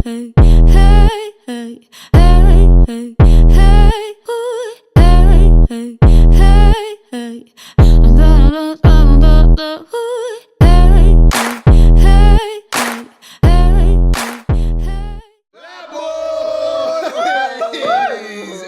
hey, hey, hey, hey, hey, hey, ooh, hey, hey, hey, hey. I'm the ooh, hey, hey, hey, hey,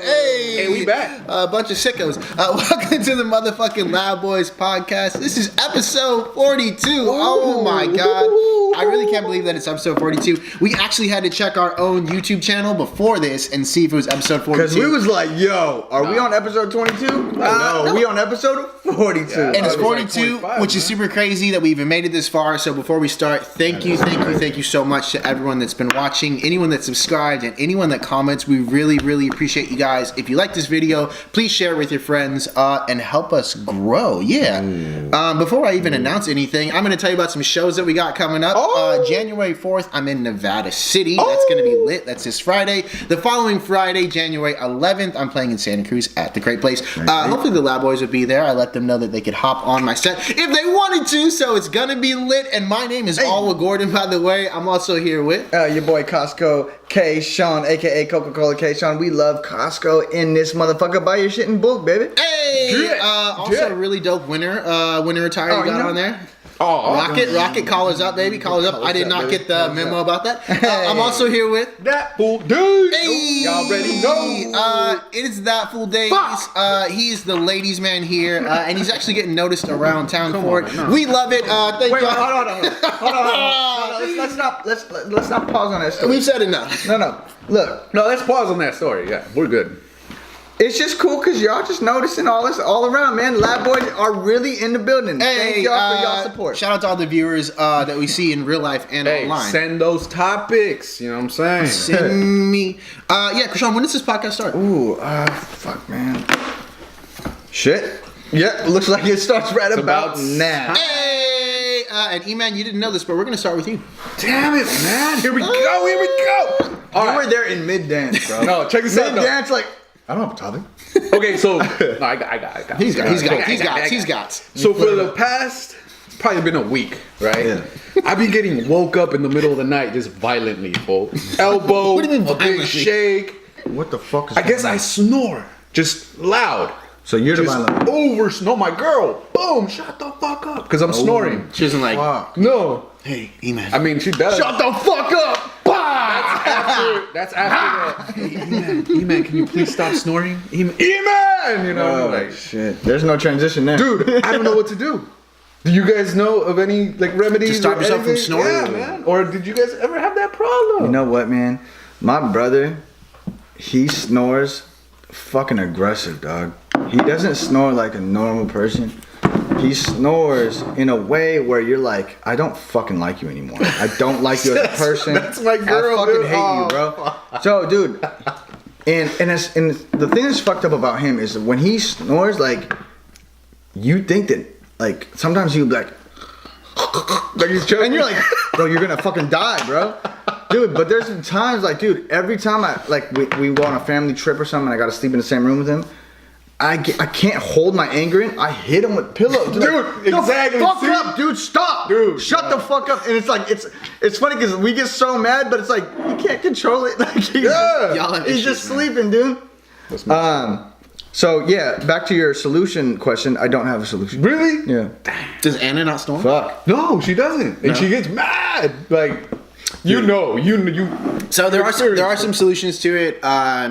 hey. Hey, we back. A bunch of sickos. Welcome to the motherfucking Loud Boys podcast. This is episode 42. Oh my god. I really can't believe that it's episode 42. We actually had to check our own YouTube channel before this and see if it was episode 42. Because we was like, yo, are we on episode 22? No, we on episode 42. Yeah, and it's 42, which is super crazy that we even made it this far. So before we start, thank you so much to everyone that's been watching, anyone that subscribed, and anyone that comments. We really appreciate you guys. If you like this video, please share it with your friends and help us grow. Before I even announce anything, I'm going to tell you about some shows that we got coming up. January 4th, I'm in Nevada City. That's going to be lit. That's this Friday. The following Friday, January 11th, I'm playing in Santa Cruz at the Great Place. Hopefully the Loud Boys will be there. I let them know that they could hop on my set if they wanted to, so it's going to be lit. And my name is Alwa Gordon, by the way. I'm also here with your boy Costco K. Sean, aka Coca-Cola K. Sean. We love Costco in this motherfucker. Buy your shit in bulk, baby. Hey! Also a really dope winter attire you got on there. Rocket, collars up, baby. Collars up. I did not get the memo about that. I'm also here with That Fool Dave. Hey! Y'all ready? No. It is That Fool Dave. He's the ladies' man here, and he's actually getting noticed around town for it. We love it. Thank Wait, you. hold on. Let's not pause on that story. We've said enough. No. Look. No, let's pause on that story. Yeah, we're good. It's just cool because y'all just noticing all this all around, man. Lab Boys are really in the building. Hey, thank y'all for y'all support. Shout out to all the viewers that we see in real life and online. Send those topics. You know what I'm saying? Send me. Krishan, when does this podcast start? Ooh, fuck, man. Shit. Yeah, looks like it starts right about now. Hey, and E-Man, you didn't know this, but we're gonna start with you. Damn it, man. Here we go. You were there in mid-dance, bro. No, check this out. Mid-dance, like, I don't have a topic. Okay, so no, I got. He's got. So for the past, it's probably been a week, right? Yeah. I've been getting woke up in the middle of the night just violently, folks. Elbow, What do you mean a big violently? shake. What the fuck is I guess going I on? snore just loud. So you're the violent. No, my girl. Boom, shut the fuck up, because I'm snoring. She doesn't like. Fuck. No. Hey, E-Man. I mean, she does. Shut the fuck up! That's after that. Hey, E-Man, can you please stop snoring? E-Man! You know, like, shit. There's no transition there. dude, I don't know what to do. Do you guys know of any like remedies To stop or yourself from anything? snoring? Yeah, man. Or did you guys ever have that problem? You know what, man? My brother, he snores fucking aggressive, dog. He doesn't snore like a normal person. He snores in a way where you're like, I don't fucking like you anymore. I don't like you as a person. That's my girl, I fucking dude. hate you, bro. So, dude, and the thing that's fucked up about him is when he snores, like, you think that, like, sometimes you be like he's choking. and you're like, bro, you're gonna fucking die, bro. Dude, but there's some times, like, dude, every time we go on a family trip or something and I gotta sleep in the same room with him, I can't hold my anger in. I hit him with pillows. Dude, exactly. Fuck See? up, dude. Stop. Dude, Shut the fuck up. And it's like, it's funny because we get so mad, but it's like, you can't control it. Like, Y'all have he's issues, just man. sleeping, dude. So, yeah, back to your solution question. I don't have a solution. Really? Yeah. Does Anna not snore? Fuck. No, she doesn't. And she gets mad. Like, you. So there are some solutions to it.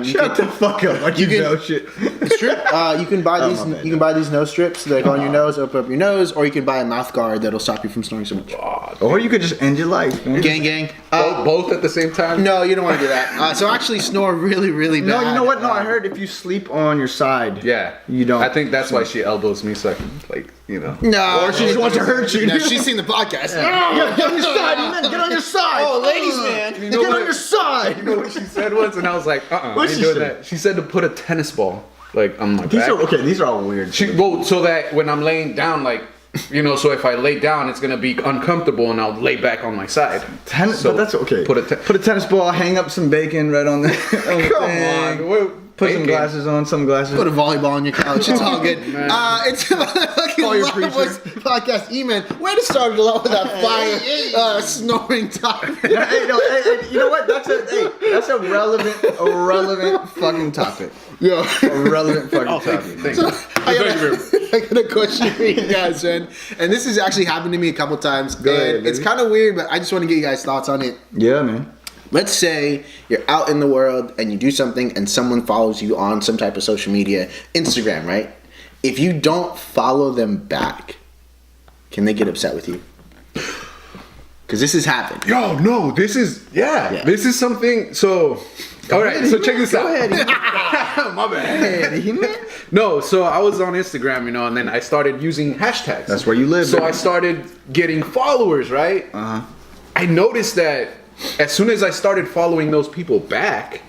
Shut the fuck up. Like you know shit. It's true. You can buy these. my bad. You can buy these nose strips that go on your nose, open up your nose, or you can buy a mouth guard that'll stop you from snoring so much. Or you could just end your life, man. Gang. Both at the same time? No, you don't want to do that. So actually snore really bad. No, you know what? No, I heard if you sleep on your side. Yeah. You don't. I think that's why she elbows me so I can, like, you know. No, Or she just wants to hurt you. No, she's seen the podcast. Yeah, get on your side, man. Get on your side. Oh, ladies, man. You know Get what? on your side. You know what she said once? And I was like, I What'd ain't she doing say? that. She said to put a tennis ball, like, on my These back. are okay. These are all weird. So that when I'm laying down, like, you know, so if I lay down, it's gonna be uncomfortable, and I'll lay back on my side. Tennis, So but that's okay. Put a tennis ball. Hang up some bacon right on the. Come on, Put some bacon. glasses on. Some glasses. Put a volleyball on your couch. It's all good. It's a Call your fucking preacher. podcast. E-Man, way to start it off with that fire snoring topic. Hey, you know what? That's a relevant fucking topic. Yo. A relevant fucking topic. Thank you. I got a question for you guys, man. And this has actually happened to me a couple times. Go ahead, and it's baby. kind of weird, but I just want to get you guys' thoughts on it. Yeah, man. Let's say you're out in the world and you do something and someone follows you on some type of social media, Instagram, right? If you don't follow them back, can they get upset with you? Because this has happened. Yo, no, this is this is something. So, all right, so check this out. Go ahead. My bad. No, so I was on Instagram, and then I started using hashtags. That's where you live. So baby. I started getting followers, right? Uh-huh. I noticed that as soon as I started following those people back,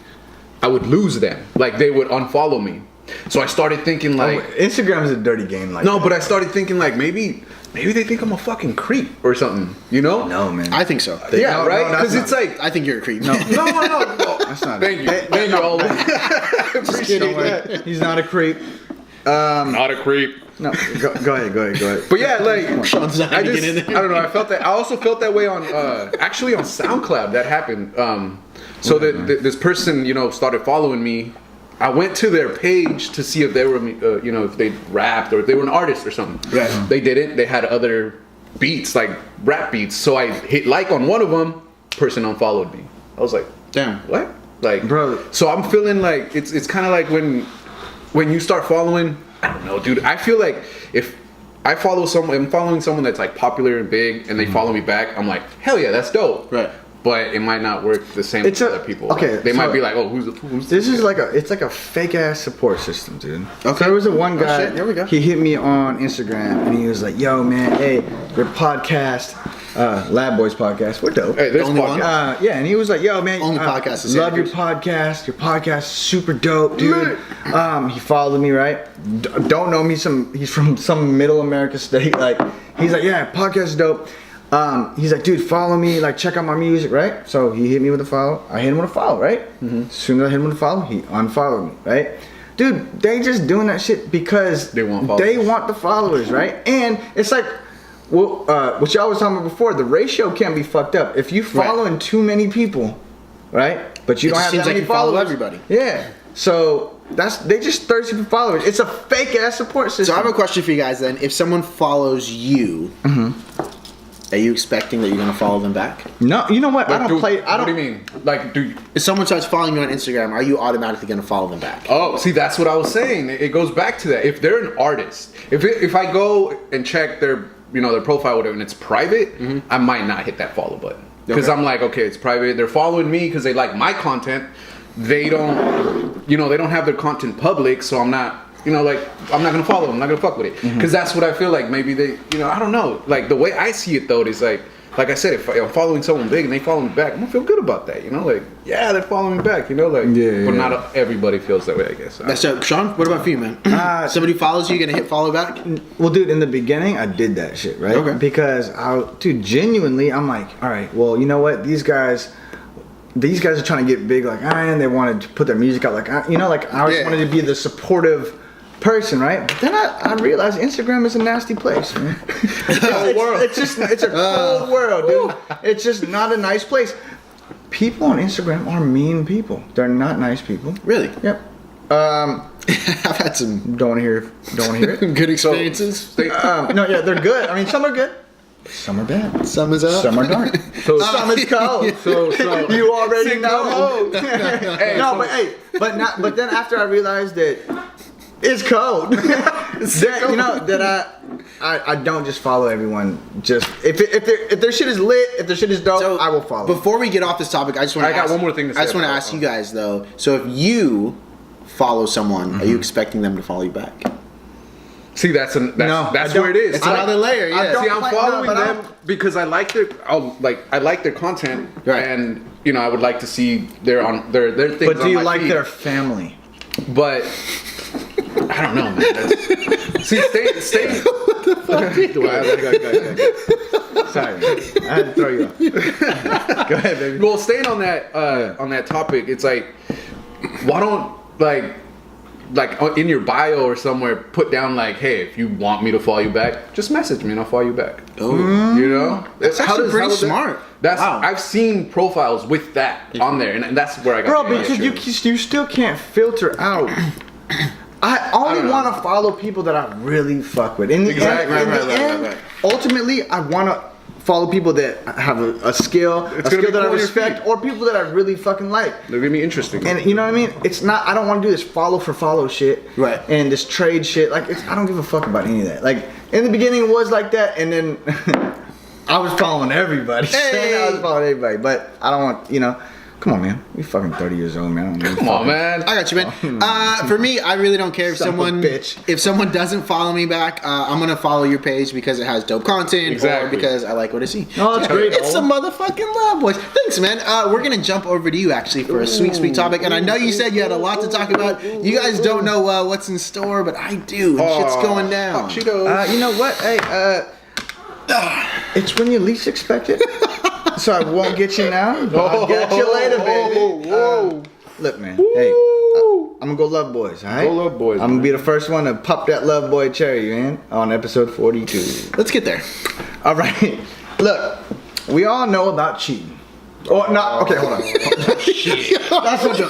I would lose them. Like they would unfollow me. So I started thinking like, Instagram is a dirty game. Like no, but I started thinking like maybe they think I'm a fucking creep or something. no, man. I think so. Yeah, No, right? no, that's Because it's like I think you're a creep. no. That's not. Thank you. Thank you all. Appreciate Don't worry. that. He's not a creep. Not a creep. No, go ahead. But yeah, like Sean's not I gonna just, get in there. I don't know. I felt that. I also felt that way on actually on SoundCloud. That happened. So this person, started following me. I went to their page to see if they were, if they rapped or if they were an artist or something. Right. They didn't. They had other beats, like rap beats. So I hit like on one of them. Person unfollowed me. I was like, Damn. what? Like, Bro. So I'm feeling like it's kind of like when you start following. I don't know, dude. I feel like if I'm following someone that's like popular and big, and they follow me back, I'm like, hell yeah, that's dope. Right. But it might not work the same with other people. Okay, Like, they might so be like, oh, who's This is it's like a fake ass support system, dude. Okay. There was one guy. shit, here we go. He hit me on Instagram and he was like, "Yo, man, hey, your podcast, Lab Boys podcast, we're dope." Hey, there's Only one? podcast. Yeah, and he was like, "Yo, man, Only podcast is love your Sanders. podcast. Your podcast is super dope, dude." He followed me, right? Don't know me. He's from some middle America state. Like, he's like, "Yeah, podcast is dope." He's like, "Dude, follow me. Like, check out my music, right?" So he hit me with a follow. I hit him with a follow, right? As soon as I hit him with a follow, he unfollowed me, right? Dude, they just doing that shit because They want followers. want the followers, right? And it's like, well, what y'all was talking about before, the ratio can be fucked up. If you following too many people, right? But you It don't just have seems that like many you follow followers. everybody. Yeah. So they just thirsty for followers. It's a fake ass support system. So I have a question for you guys then. If someone follows you, are you expecting that you're gonna follow them back? No, you know what? I don't play. I don't. What do you mean? Like, do you? If someone starts following you on Instagram, are you automatically gonna follow them back? Oh, see, that's what I was saying. It goes back to that. If they're an artist, if I go and check their their profile, whatever, and it's private, I might not hit that follow button because Okay. I'm like, okay, it's private. They're following me because they like my content. They don't, they don't have their content public, so I'm not. I'm not gonna follow them. I'm not gonna fuck with it because that's what I feel like. Maybe they, I don't know. Like the way I see it though is like I said, if I'm following someone big and they follow me back, I'm gonna feel good about that. Like yeah, they're following me back. Yeah. But not everybody feels that way, I guess. That's so, Sean. What about for you, man? Somebody follows you, gonna hit follow back? Well, dude, in the beginning, I did that shit, right? Okay. Because genuinely, I'm like, all right, well, you know what? These guys are trying to get big, like, and they wanted to put their music out, like, I always Yeah. wanted to be the supportive person, right? But then I realized Instagram is a nasty place, man. It's a cold world, dude. It's just not a nice place. People on Instagram are mean people. They're not nice people. Really? Yep. I've had some Don't want to hear it. good experiences. No, yeah, they're good. I mean, some are good. Some are bad. Some is up. Some are dark. Some is cold. So You already know. Hey, No, but then after I realized that it's cold, that I don't just follow everyone. Just if their shit is lit, if their shit is dope, So, I will follow. Before we get off this topic, I just want to. I got one more thing to say I just want to about ask that. you guys though. So if you follow someone, are you expecting them to follow you back? See, that's I where it is. It's another layer. Yeah. don't See, I'm like- following no, but them because I like their content, Right. and I would like to see their things. but do on you my like feed. their family? But I don't know, man. See, stay. What the fuck? Sorry, man. I had to throw you off. Go ahead, baby. Well, staying on that topic, it's like, why don't in your bio or somewhere put down like, hey, if you want me to follow you back, just message me and I'll follow you back. Oh, You know, that's actually pretty would that- smart. That's Wow. I've seen profiles with that on there, and that's where I got. Bro, the because idea. you still can't filter out. I only don't know. want to follow people that I really fuck with. In the Exactly. end, Right. ultimately, I want to follow people that have a skill, It's a gonna skill be that I cool on your respect, feed. or people that I really fucking like. They're gonna be interesting. And you know what I mean? It's not. I don't want to do this follow for follow shit, Right. And this trade shit. Like, I don't give a fuck about any of that. Like in the beginning, it was like that, and then I was following everybody. Hey. I was following everybody, but I don't want. Come on, man. We fucking 30 years old, man. I don't give a Come fuck. on, man. I got you, man. For me, I really don't care if Son of a someone bitch. doesn't follow me back. I'm gonna follow your page because it has dope content, Exactly. or because I like what I see. Oh, that's great. It's a motherfucking love, boys. Thanks, man. We're gonna jump over to you actually for a sweet topic, and I know you said you had a lot to talk about. You guys don't know what's in store, but I do. And shit's going down. Cheetos. You know what? Hey, it's when you least expect it. So I won't get you now. But I'll get you later, baby. Whoa. Look, man. Hey, I'm gonna go Love Boys, all right? Go Love Boys, I'm gonna man. be the first one to pop that Love Boy cherry, man, on episode 42. Let's get there. All right. Look, we all know about cheating. Oh, no. Okay, hold on. That's what the.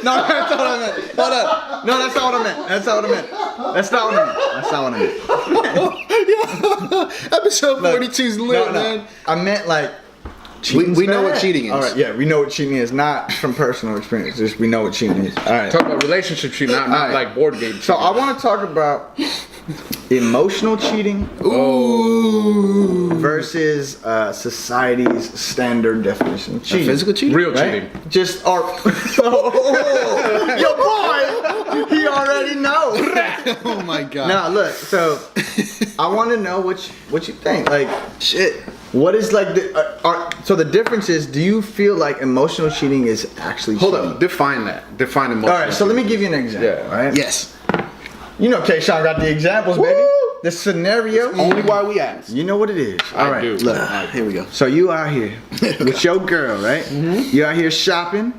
No, that's not what I meant. Hold on. No, that's not what I meant. That's not what I meant. That's not what I meant. That's not what I meant. Episode 42 is lit, man. I meant like. cheating's we know bad. what cheating is. All right, yeah, we know what cheating is. Not from personal experience. Just we know what cheating is. All right. Talk about relationship cheating, not Alright. like board game cheating. So I want to talk about emotional cheating versus society's standard definition of cheating. Physical cheating? Real Right? cheating. Just your boy, he already knows. Oh my god. Now look, so I want to know what you think. Like, Shit. what is like so the difference is, do you feel like emotional cheating is actually Hold cheating? up. Define that. Define emotional. All right, so let me give you an example. Yeah. Right? Yes. You know, K-Sean got the examples, baby. The scenario. Only why we ask. You know what it is. All I right, do. look. Here we go. So you out here with your girl, right? Mm-hmm. You out here shopping.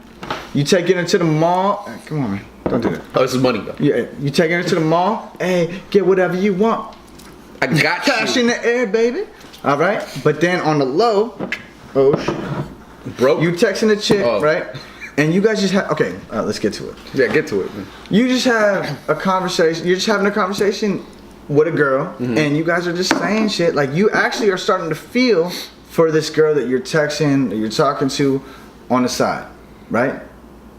You taking her to the mall. Come on, man. Don't do that. Oh, this is money though. Yeah, you taking her to the mall. Hey, get whatever you want. I got Cash you. in the air, baby. All right. But then on the low, Broke. you texting the chick, Oh. right? And you guys just have. Okay, let's get to it. Yeah, get to it. Man. You just have a conversation. You're just having a conversation with a girl, Mm-hmm. and you guys are just saying shit. Like, you actually are starting to feel for this girl that you're texting, that you're talking to on the side, right?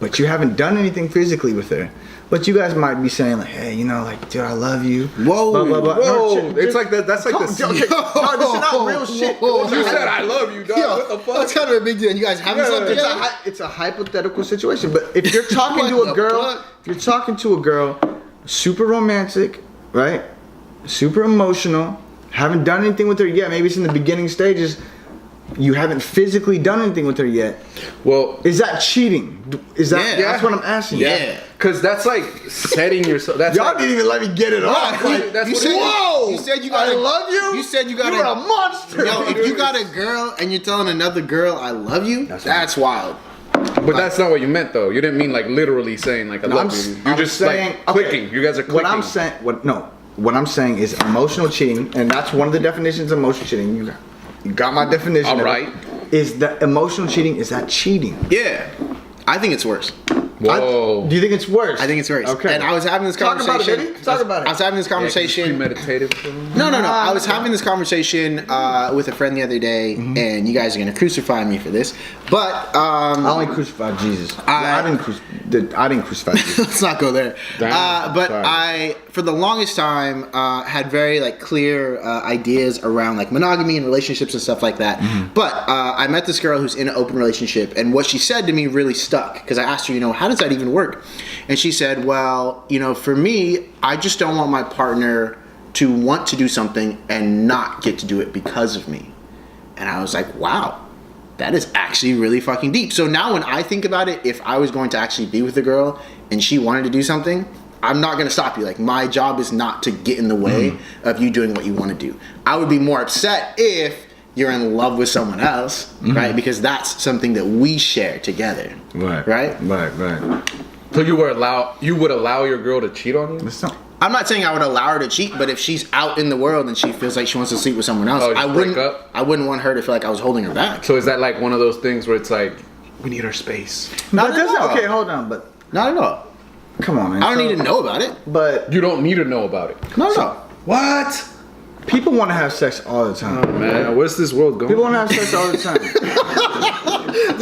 But you haven't done anything physically with her. But you guys might be saying like, hey, like, dude, I love you. Whoa. Blah, blah, blah. Whoa. No, It's like that. That's like the. Okay, no, this is not real shit. You said I love you, dog. Yo, What the fuck? that's kind of a big deal. You guys having something It's together? it's a hypothetical situation, but if you're talking to What a the girl, fuck? if you're talking to a girl, super romantic, right? Super emotional, haven't done anything with her yet. Maybe it's in the beginning stages. You haven't physically done anything with her yet. Well, Is that cheating? Is that? Yeah. That's what I'm asking. Yeah. because that's like setting yourself. That's Y'all like, didn't even let me get it off. Like, that's you what said, it is. Whoa! You said you got. I love you. You said you got. You're a monster. Yo, if you got a girl and you're telling another girl I love you, that's wild. But that's not what you meant, though. You didn't mean like literally saying like I No, love you. You're just like clicking. okay, You guys are clicking. What I'm saying is emotional cheating, and that's one of the definitions of emotional cheating. You got my definition. All of it. right. Is that emotional cheating? Is that cheating? Yeah, I think it's worse. Whoa. Do you think it's worse? I think it's worse. Okay. And I was having this Talk conversation. about it, baby. Talk about it. I was having this conversation. Premeditative. No. I was having this conversation with a friend the other day, and you guys are gonna crucify me for this. But I only crucified Jesus. I didn't crucify Jesus. let's not go there. Damn. But Sorry. I, for the longest time, had very like clear ideas around like monogamy and relationships and stuff like that. But I met this girl who's in an open relationship, and what she said to me really stuck because I asked her, how does that even work? And she said, well, for me, I just don't want my partner to want to do something and not get to do it because of me. And I was like, wow, that is actually really fucking deep. So now when I think about it, if I was going to actually be with a girl and she wanted to do something, I'm not going to stop you. Like, my job is not to get in the way of you doing what you want to do. I would be more upset if you're in love with someone else, right? Because that's something that we share together. Right? Right. So you would allow your girl to cheat on you? It's not. I'm not saying I would allow her to cheat, but if she's out in the world and she feels like she wants to sleep with someone else, Oh, I just wouldn't. break up? I wouldn't want her to feel like I was holding her back. So is that like one of those things where it's like we need our space? Not But at all. okay, hold on, but Not at all. come on, man. I don't need to know about it. But You don't need to know about it. No. What? people want to have sex all the time. Oh, man, where's this world going? People want to have sex all the time.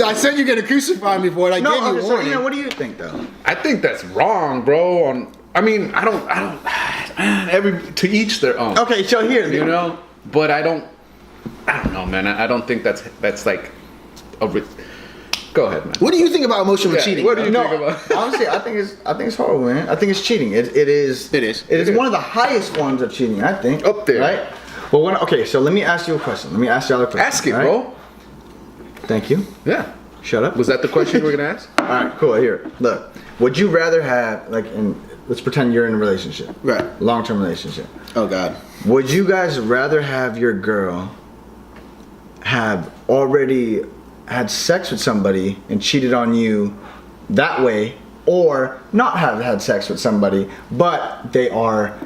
I said you're gonna crucify me for it. I No, gave you okay, a so warning. you know, what do you think though? I think that's wrong, bro. I mean, I don't. To each their own. Okay, so here, You know, but I don't know, man. I don't think that's like Go ahead, man. What do you think about emotional Yeah, cheating? what do you No, think about? honestly, I think it's horrible, man. I think it's cheating. It is. It is. It is one of the highest forms of cheating. I think Up there. right? But okay, so let me ask you a question. Let me ask y'all a question. Ask it, all right? bro. Thank you. Yeah. Shut up. Was that the question you were gonna ask? All right, cool. Here, look. Would you rather have let's pretend you're in a relationship, Right. long-term relationship. Oh God. Would you guys rather have your girl have already had sex with somebody and cheated on you that way, or not have had sex with somebody but they are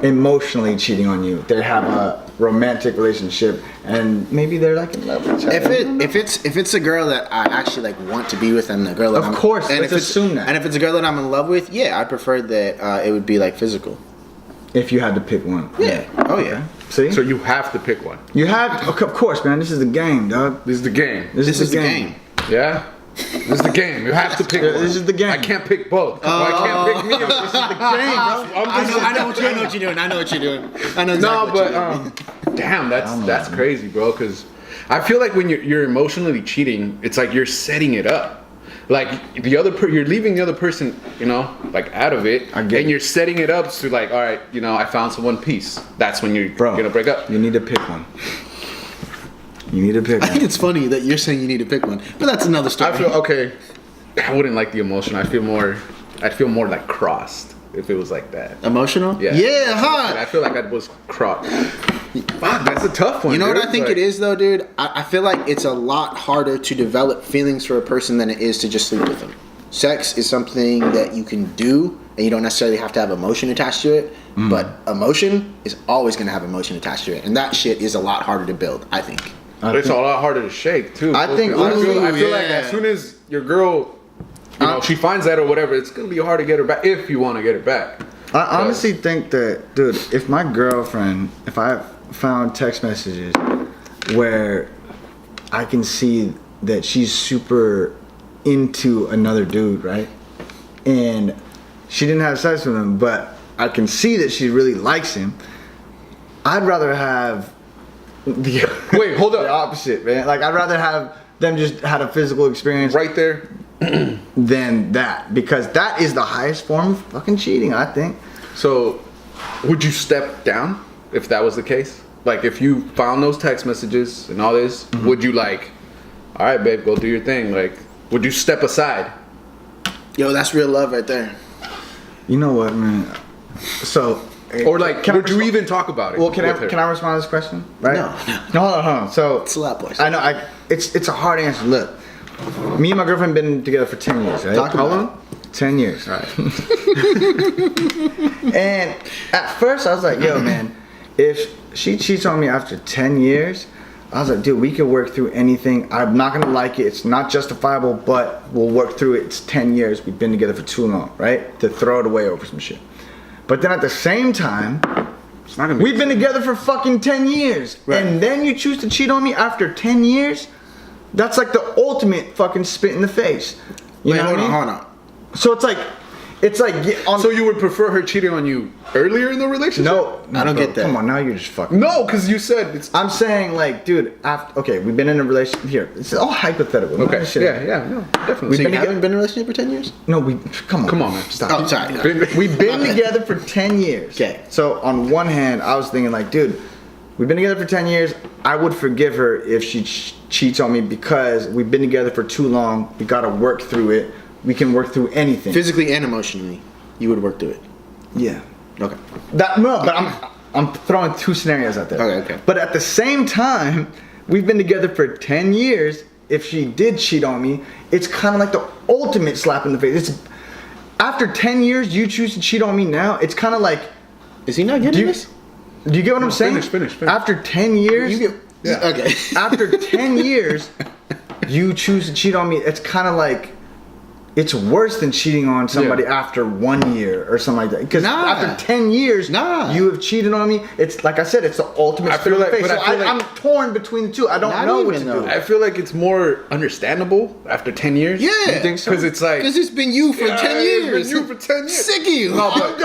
emotionally cheating on you? They have a romantic relationship and maybe they're like in love with each other. If it's a girl that I actually like want to be with, and the girl that Of course, and let's if it's, assume that. and if it's a girl that I'm in love with, yeah, I prefer that it would be like physical. If you had to pick one. Yeah. Oh yeah. See? So you have to pick one. You have, of course, man. This is the game, dog. This is the game. This is the game. Yeah. This is the game. You have to pick Yeah, one. this is the game. I can't pick both. I can't pick neither. This is the game, bro. I know what you're doing. I know exactly No, what but you're doing. damn, that's crazy, bro. Because I feel like when you're emotionally cheating, it's like you're setting it up. Like you're leaving the other person, like out of it, I get and it. you're setting it up to like, all right, I found someone peace. That's when you're Bro, gonna break up. You need to pick one. You need to pick I think one. it's funny that you're saying you need to pick one, but that's another story. I feel okay. I wouldn't like the emotion. I'd feel more like crossed if it was like that. Emotional? Yeah. Yeah, huh? I feel like I was crossed. Fuck, that's a tough one. You know what dude. I think Like, it is though, dude? I feel like it's a lot harder to develop feelings for a person than it is to just sleep with them. Sex is something that you can do, and you don't necessarily have to have emotion attached to it. But emotion is always going to have emotion attached to it, and that shit is a lot harder to build, I think. It's a lot harder to shake too. I think- I feel like yeah. as soon as your girl, she finds that or whatever, it's gonna be hard to get her back if you want to get her back. I honestly think that, dude, if I found text messages where I can see that she's super into another dude, right? And she didn't have sex with him, but I can see that she really likes him. I'd rather have the Wait, hold up. the opposite, man. Like I'd rather have them just had a physical experience Right there. than that, because that is the highest form of fucking cheating, I think. So, would you step down if that was the case? Like, if you found those text messages and all this, would you like, all right, babe, go do your thing? Like, would you step aside? Yo, that's real love right there. You know what, man? So, Or like, Can I would you respond- even talk about it? well, can with her? I respond to this question? Right? No. Hold on. So, Slap boys. I know it's a hard answer. Look, me and my girlfriend been together for 10 years, right? Talk How about long? 10 years. All right. And at first, I was like, yo, man, if she cheats on me after 10 years, I was like, dude, we can work through anything. I'm not gonna like it. It's not justifiable, but we'll work through it. It's 10 years. We've been together for too long, right? To throw it away over some shit. But then at the same time, It's not gonna be we've been together for fucking 10 years. Right. And then you choose to cheat on me after 10 years? That's like the ultimate fucking spit in the face. You Wait, know hold what I on, mean? hold on. So it's like So you would prefer her cheating on you earlier in the relationship? no, I don't bro, get that. Come on, now you're just fucking. No, because you said it's I'm saying like, dude, okay, we've been in a relationship here. It's all hypothetical. none of okay. this shit. Yeah, no, definitely. We've So you been haven't been in a relationship for 10 years? No, come on, man. stop. Oh, sorry. We've been together for 10 years. Okay. So on one hand, I was thinking like, dude, we've been together for 10 years. I would forgive her if she cheats on me because we've been together for too long. We gotta work through it. We can work through anything. Physically and emotionally, you would work through it. Yeah. Okay. But I'm throwing two scenarios out there. Okay. But at the same time, we've been together for 10 years. If she did cheat on me, it's kind of like the ultimate slap in the face. It's after 10 years, you choose to cheat on me now. It's kind of like Is he not getting this? Do you get what I'm saying? Finish. After 10 years, Okay. after 10 years, you choose to cheat on me. It's kind of like, it's worse than cheating on somebody after 1 year or something like that. Because after 10 years, you have cheated on me. It's like I said, it's the ultimate spit in the face. So I'm torn between the two. I don't know what to do. I feel like it's more understandable after 10 years. Yeah. You think so? Because it's like... Because it's been you for 10 years. It's been you for 10 years. Sick of you. No, but,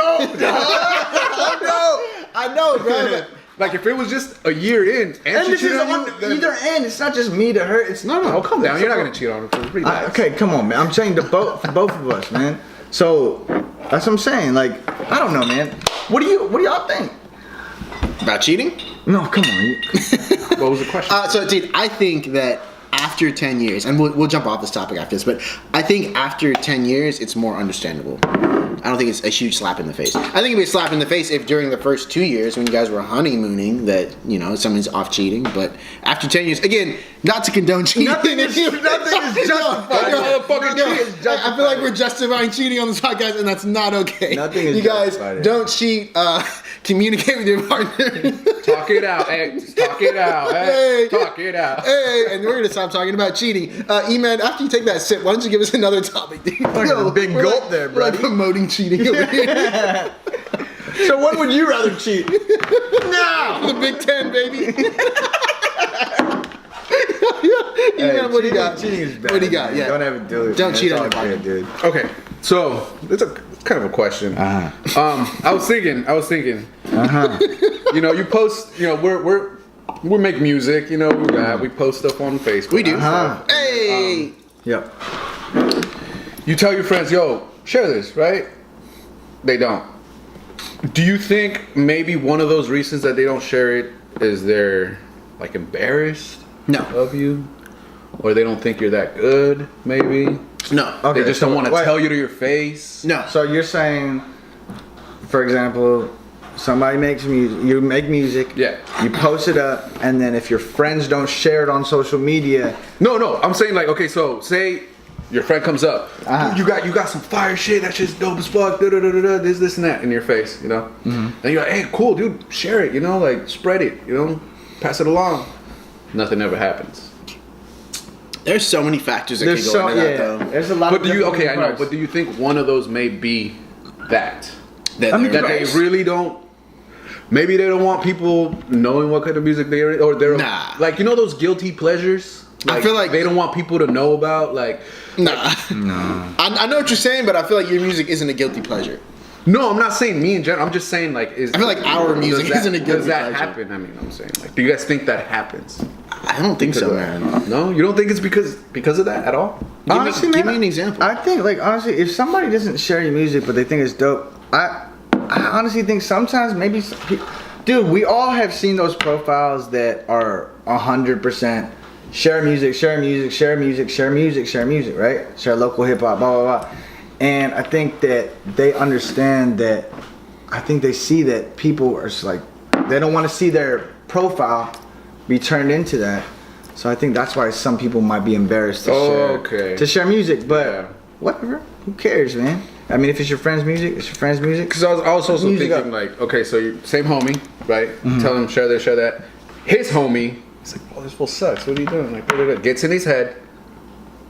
I know, bro. like, if it was just a year in and she this cheated is on on you... then- either end. It's not just me to her. It's Oh, calm down. You're not going to cheat on her. It's pretty bad. Okay, come on, man. I'm saying to both of us, man. So that's what I'm saying. Like, I don't know, man. What do y'all think? About cheating? No, come on. What was the question? So, dude, I think that after 10 years, and we'll jump off this topic after this, but I think after 10 years, it's more understandable. I don't think it's a huge slap in the face. I think it'd be a slap in the face if during the first 2 years when you guys were honeymooning that, you know, someone's off cheating. But after 10 years, again, not to condone cheating. Nothing is justified. I feel like we're justifying cheating on this podcast, and that's not okay. Nothing is you guys justified. don't cheat. Communicate with your partner. Talk it out. Hey, talk it out. Hey, talk it out. Hey, and we're gonna stop talking about cheating. E-Man, after you take that sip, why don't you give us another topic, dude? A big we're gulp like, there, we're bro. like promoting cheating over here. So when would you rather cheat? Now, the Big Ten, baby. E-Man, what do you got? Cheating is bad. What do you got? Man. Yeah. Don't ever do it. Don't man. cheat It's on all your partner, good, dude. Okay, so it's kind of a question. I was thinking. You know, you post. You know, we make music. You know, we post stuff on Facebook. We do. Hey. Yep. You tell your friends, yo, share this, right? They don't. Do you think maybe one of those reasons that they don't share it is they're like embarrassed of you? Or they don't think you're that good, maybe? No. Okay, They just don't want to tell you to your face? No. So you're saying, for example, somebody makes music, you make music, you post it up, and then if your friends don't share it on social media. No, I'm saying like, okay, so say your friend comes up, dude, you got some fire shit, that shit's dope as fuck, this and that in your face, you know? And you're like, hey, cool, dude, share it, you know, like spread it, you know, pass it along. Nothing ever happens. There's so many factors that could go into that, though. There's a lot But of I know, but do you think one of those may be that they really don't? Maybe they don't want people knowing what kind of music they're, or they're like, you know, those guilty pleasures. Like, I feel like they don't want people to know about. Like, no. I know what you're saying, but I feel like your music isn't a guilty pleasure. No, I'm not saying me in general. I'm just saying like, I feel like our music isn't a guilty pleasure. Does that pleasure. happen? I mean, I'm saying like, do you guys think that happens? I don't think so, man. No, you don't think it's because of that at all? Honestly, give me an example. I think, like, honestly, if somebody doesn't share your music but they think it's dope, I honestly think sometimes maybe, dude, we all have seen those profiles that are 100% share music, right? Share local hip hop, blah, blah, blah. And I think that they understand that, I think they see that people are just like, they don't want to see their profile be turned into that. So I think that's why some people might be embarrassed to share music, but whatever, who cares, man? I mean, if it's your friend's music, it's your friend's music. Because I was also thinking like, okay, so you same homie, right? Tell him share this, share that. His homie, it's like, oh, this fool sucks. What are you doing? Like, gets in his head,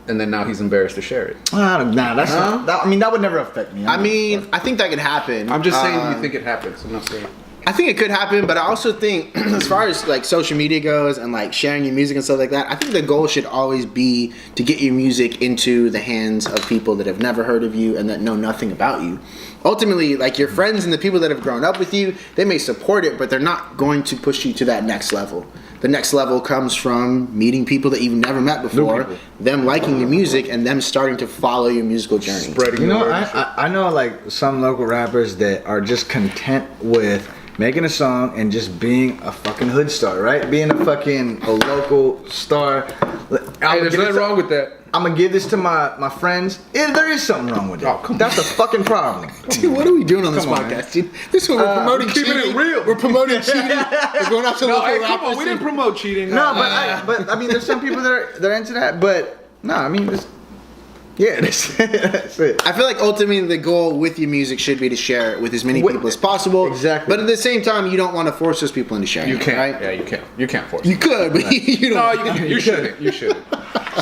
and then now he's embarrassed to share it. Nah, that's not, that, I mean, that would never affect me. I mean, I think that could happen. I'm just saying, you think it happens. I'm not saying. I think it could happen, but I also think as far as like social media goes and like sharing your music and stuff like that, I think the goal should always be to get your music into the hands of people that have never heard of you and that know nothing about you. Ultimately, like your friends and the people that have grown up with you, they may support it, but they're not going to push you to that next level. The next level comes from meeting people that you've never met before, them liking your music, and them starting to follow your musical journey. Spreading you know, the word. I know like some local rappers that are just content with making a song and just being a fucking hood star, right? Being a local star. Hey, there's nothing wrong with that. I'm gonna give this to my friends. There is something wrong with it. Oh, come That's a fucking problem. Dude, what are we doing on this Come on, podcast, dude? This is what we're promoting keeping cheating. it real. We're promoting cheating. We're going out to local Hey, come rappers. on, we didn't promote cheating. No, but I mean, there's some people that are into that. But no, I mean, Yeah, that's it. I feel like ultimately the goal with your music should be to share it with as many people as possible. Exactly. But at the same time, you don't want to force those people into sharing. You can't. right? Yeah, you can't. You can't force. You it. could, but you don't. No, you shouldn't. You shouldn't.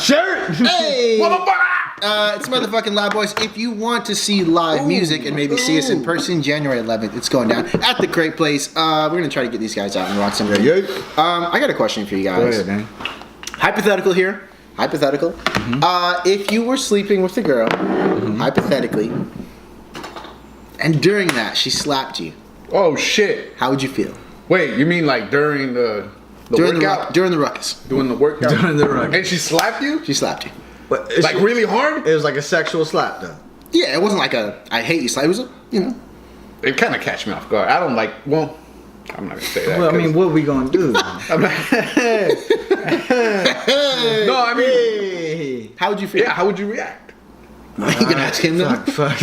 Sure. Hey! Motherfucker! It's motherfucking Loud Boys. If you want to see live music and maybe see us in person, January 11th, it's going down at the Great Place. We're going to try to get these guys out and rock some. Yeah. I got a question for you guys. Go ahead, man. Hypothetical here. Hypothetical. If you were sleeping with a girl, hypothetically, and during that she slapped you, Oh shit! how would you feel? Wait, you mean like during the workout? During the ruckus. Doing the workout? During the ruckus. And she slapped you? She slapped you. But Like really hard? It was like a sexual slap, though. Yeah, it wasn't like a I hate you slap. It was a, It kind of catch me off guard. I don't like. Well, I'm not gonna say that. Well, I mean, 'cause- what are we gonna do? I'm not, no, I mean, Hey. How would you feel? yeah. How would you react? You can ask him though. Fuck.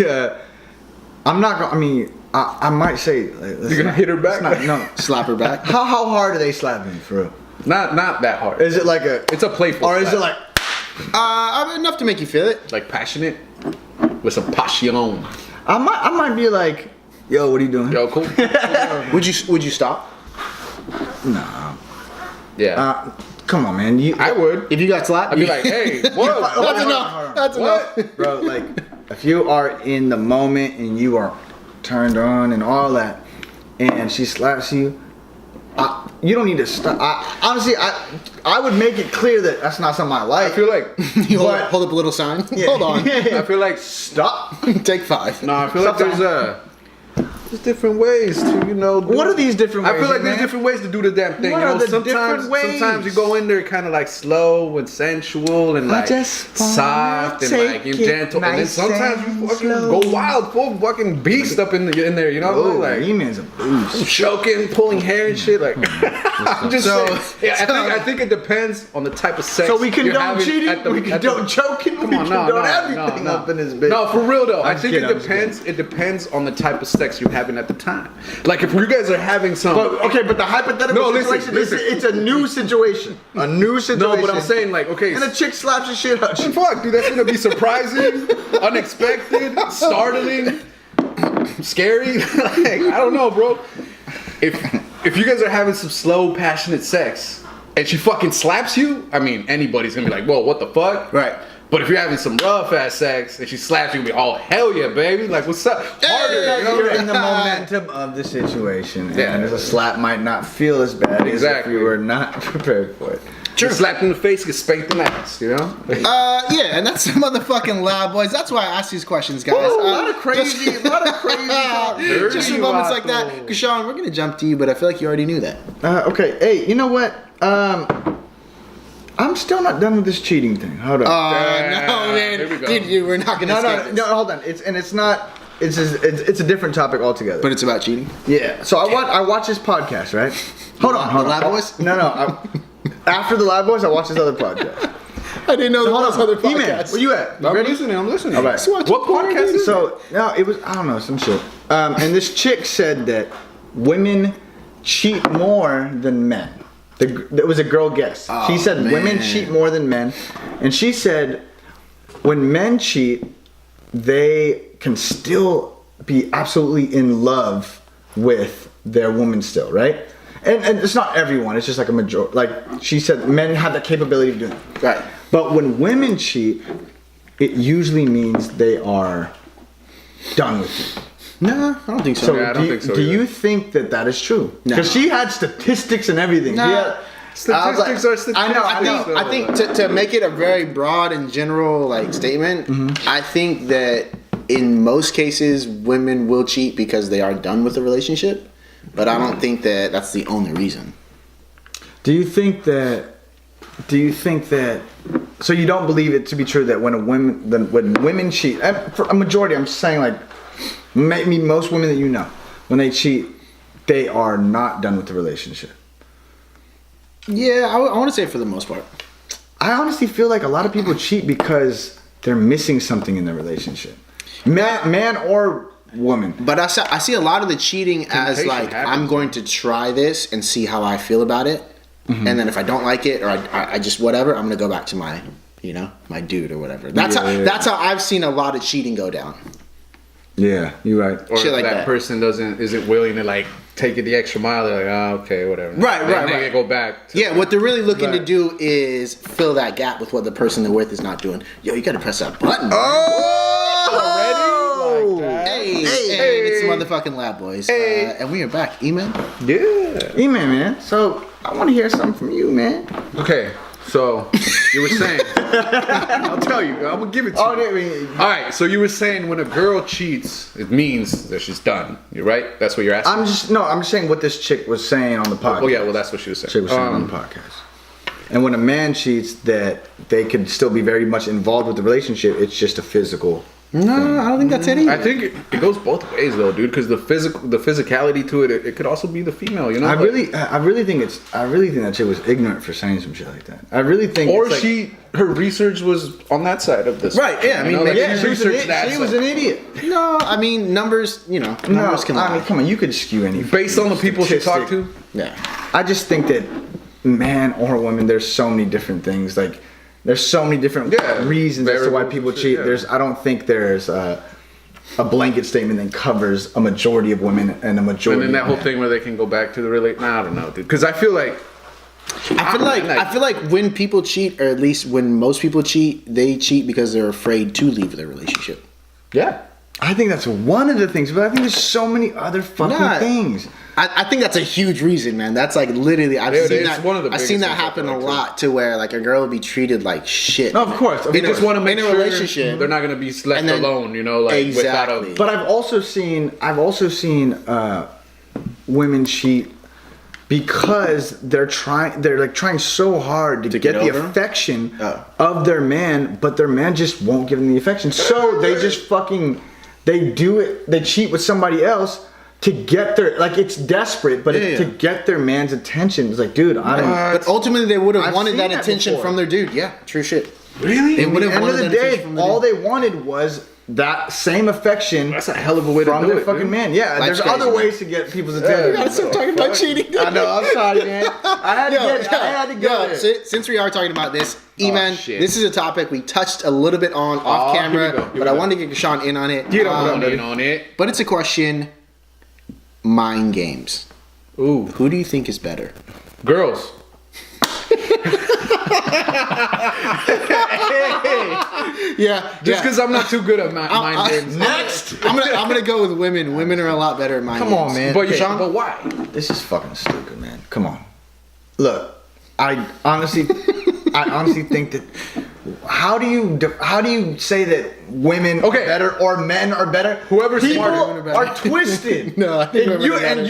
I'm not gonna. I mean, I might say. Like, You're gonna hit her back? No. Slap her back. How hard are they slapping for real? Not that hard. Is it like a? It's a playful. Or is slap. it like? Enough to make you feel it. Like passionate with some passion? I might be like, yo, what are you doing? Yo, cool. Would you stop? Nah. Yeah, Come on, man. I would. If you got slapped? I'd be like, hey, whoa, That's enough. That's enough. Bro, like, if you are in the moment and you are turned on and all that, and she slaps you, you don't need to stop. Honestly, I would make it clear that that's not something I like. I feel like You hold up a little sign. Hold on. I feel like Stop. Take 5. no. I feel like there's different ways to do What are these different ways? I feel like there's man? different ways to do the damn thing. What you know, are the sometimes different ways? sometimes you go in there kind of like slow and sensual and like just wanna soft and like take and it gentle, and then nice sometimes and you fucking slow. go wild, full fucking beast up in there. You know, Oh, like E-man's a boost. choking, pulling hair and shit. Like I'm just So- saying. Yeah, I think it depends on the type of sex. So we you're condone having cheating, at the- we at the- condone choking, we Come on, no, condone no, everything no, up in this bitch. No, for real though. I I'm think kidding, it I'm just depends. It depends on the type of sex you're having at the time. Like if you guys are having some. But the hypothetical No, listen, situation listen. it's a new situation. A new situation. No, but I'm saying like, okay, And a chick slaps the shit out you. fuck, dude, that's gonna be surprising, unexpected, startling, scary. Like, I don't know, bro. If you guys are having some slow, passionate sex and she fucking slaps you, I mean, anybody's gonna be like, whoa, what the fuck? Right. But if you're having some rough ass sex and she slaps you, you'll be, oh hell yeah, baby! Like, what's up? Harder, you know? You're in the momentum of the situation, Yeah. and a slap might not feel as bad as if Exactly. you were not prepared for it. Get slapped in the face, get spanked in the ass, you know? Yeah, and that's the motherfucking Loud Boys. That's why I ask these questions, guys. a lot of crazy talk. Just for moments like that. Kashawn, we're gonna jump to you, but I feel like you already knew that. Okay, hey, you know what? I'm still not done with this cheating thing. Hold on. No, man. Here we go. Dude, we're not gonna skip this. Hold on. It's not. It's a different topic altogether. But it's about cheating. Yeah. So I watch this podcast, right? Hold on. The Loud Boys? No. After the Live Boys, I watch this other podcast. I didn't know there Hold was on. other E-Man, podcasts. where you at? You I'm ready? listening, I'm listening. All right. What podcast is it? So no, it was I don't know some shit. And this chick said that women cheat more than men. It was a girl guest. She said women cheat more than men, and she said when men cheat, they can still be absolutely in love with their woman still, right? And it's not everyone. It's just like a majority. Like she said, men have the capability of doing it. Right. But when women cheat, it usually means they are done with you. No, I don't think so. So, Yeah, I don't think so do either. you think that is true? No. Because she had statistics and everything. No. She had- Statistics I was like- are statistics. I I think to make it a very broad and general like statement, I think that in most cases women will cheat because they are done with the relationship, but I don't think that that's the only reason. Do you think that? So you don't believe it to be true that when women cheat, and for a majority, I'm saying like maybe most women that you know, when they cheat, they are not done with the relationship. Yeah, I want to say for the most part. I honestly feel like a lot of people cheat because they're missing something in their relationship, man or woman. But I see a lot of the cheating as Temptation like happens. I'm going to try this and see how I feel about it, and then if I don't like it or I just whatever, I'm gonna go back to my you know, my dude or whatever. That's how I've seen a lot of cheating go down. Yeah, you're right. Or Shit if like that that. person isn't willing to like take it the extra mile, they're like, oh, okay, whatever. Right. They go back. Yeah, what they're really looking to Right. do is fill that gap with what the person they're with is not doing. Yo, you gotta press that button. Oh, Already? Like that? Hey, it's the motherfucking Lab Boys. And we are back. E-Man? Yeah. E-Man, man. So I want to hear something from you, man. Okay, so you were saying, I'll tell you, I'm gonna give it to you. All right, so you were saying when a girl cheats, it means that she's done. You're right. That's what you're asking. I'm just saying what this chick was saying on the podcast. Oh yeah, well that's what she was saying. Chick was saying on the podcast. And when a man cheats, that they could still be very much involved with the relationship. It's just a physical. No, I don't think that's it either. I think it goes both ways though, dude. Because the physicality to it could also be the female. You know, I really think that chick was ignorant for saying some shit like that. I really think. or it's like, her research was on that side of this. Right, yeah, I mean, like, yeah, she researched that she was side. an idiot. No, I mean, numbers can lie. I mean, come on, you could skew any. Based on the people she talked to. Yeah. I just think that man or woman, there's so many different things. Like, there's so many different reasons as to why people cheat. Yeah. I don't think there's a blanket statement that covers a majority of women and a majority. And then that of whole men. thing where they can go back to the I don't know, dude. Because I feel like I feel like when people cheat, or at least when most people cheat, they cheat because they're afraid to leave their relationship. yeah. I think that's one of the things, but I think there's so many other fucking things. I think that's a huge reason, man. That's like literally I've seen it's that. one of the I've seen biggest that happen things I a feel like, lot to where like a girl will be treated like shit. No, of course. They just want to make in a sure relationship. they're not going to be left And then- alone, you know, like without Exactly. a. But I've also seen women cheat because they're trying so hard to get get the over 'em? affection Oh. of their man, but their man just won't give them the affection. So they just they cheat with somebody else to get their, like, it's desperate, but Yeah. to get their man's attention. It's like, dude, I don't. But ultimately, they would have I've wanted seen that that attention before. from their dude. Yeah, true shit. Really? They At would the have end of wanted the that attention day, from the all dude. they wanted was that same affection. That's a hell of a way to from do their it, fucking dude. man. Yeah, Life's there's crazy, other man. ways to get people's attention. You gotta stop talking about cheating. I know. I'm sorry, man. I had to go there. Since we are talking about this, E-Man, shit. this is a topic we touched a little bit on off here we camera, go, here we but I go. wanted to get Sean in on it. You don't want in on it. But it's a question. Mind games. Ooh. Who do you think is better? Girls. Yeah, Just because I'm not too good at mind games. Next. I'm gonna go with women. Women are a lot better at mind Come games. on, man. But, Okay. but why? This is fucking stupid, man. Come on. Look, I honestly think that. How do you say that women Okay. are better or men are better? Whoever's people smarter, women are better. are twisted. No, I think and women you are better.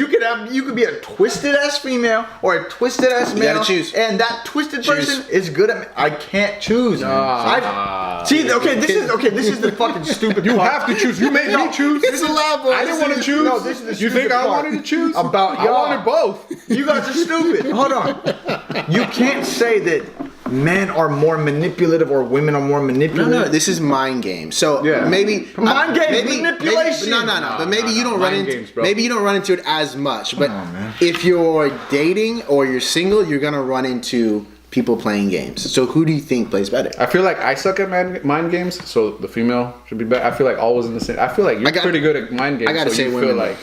you could be a twisted ass female or a twisted ass male. gotta choose. And that twisted Choose. person is good at. I can't choose. Man. See, this is the fucking stupid. You part. have to choose. You made me choose. It's a Lab Boy. I didn't want to choose. No, this is the You think stupid I part wanted to choose? about I y'all. wanted both. You guys are stupid. Hold on. You can't say that men are more manipulative or women are more manipulative. No, this is mind games. So Yeah. maybe Mind games, manipulation. But maybe you don't run mind into games, bro. maybe you don't run into it as much. But on, man. if you're dating or you're single, you're gonna run into people playing games. So who do you think plays better? I feel like I suck at mind games, so the female should be better. I feel like always in the same. I feel like you're pretty good at mind games. I gotta so say you women. feel like.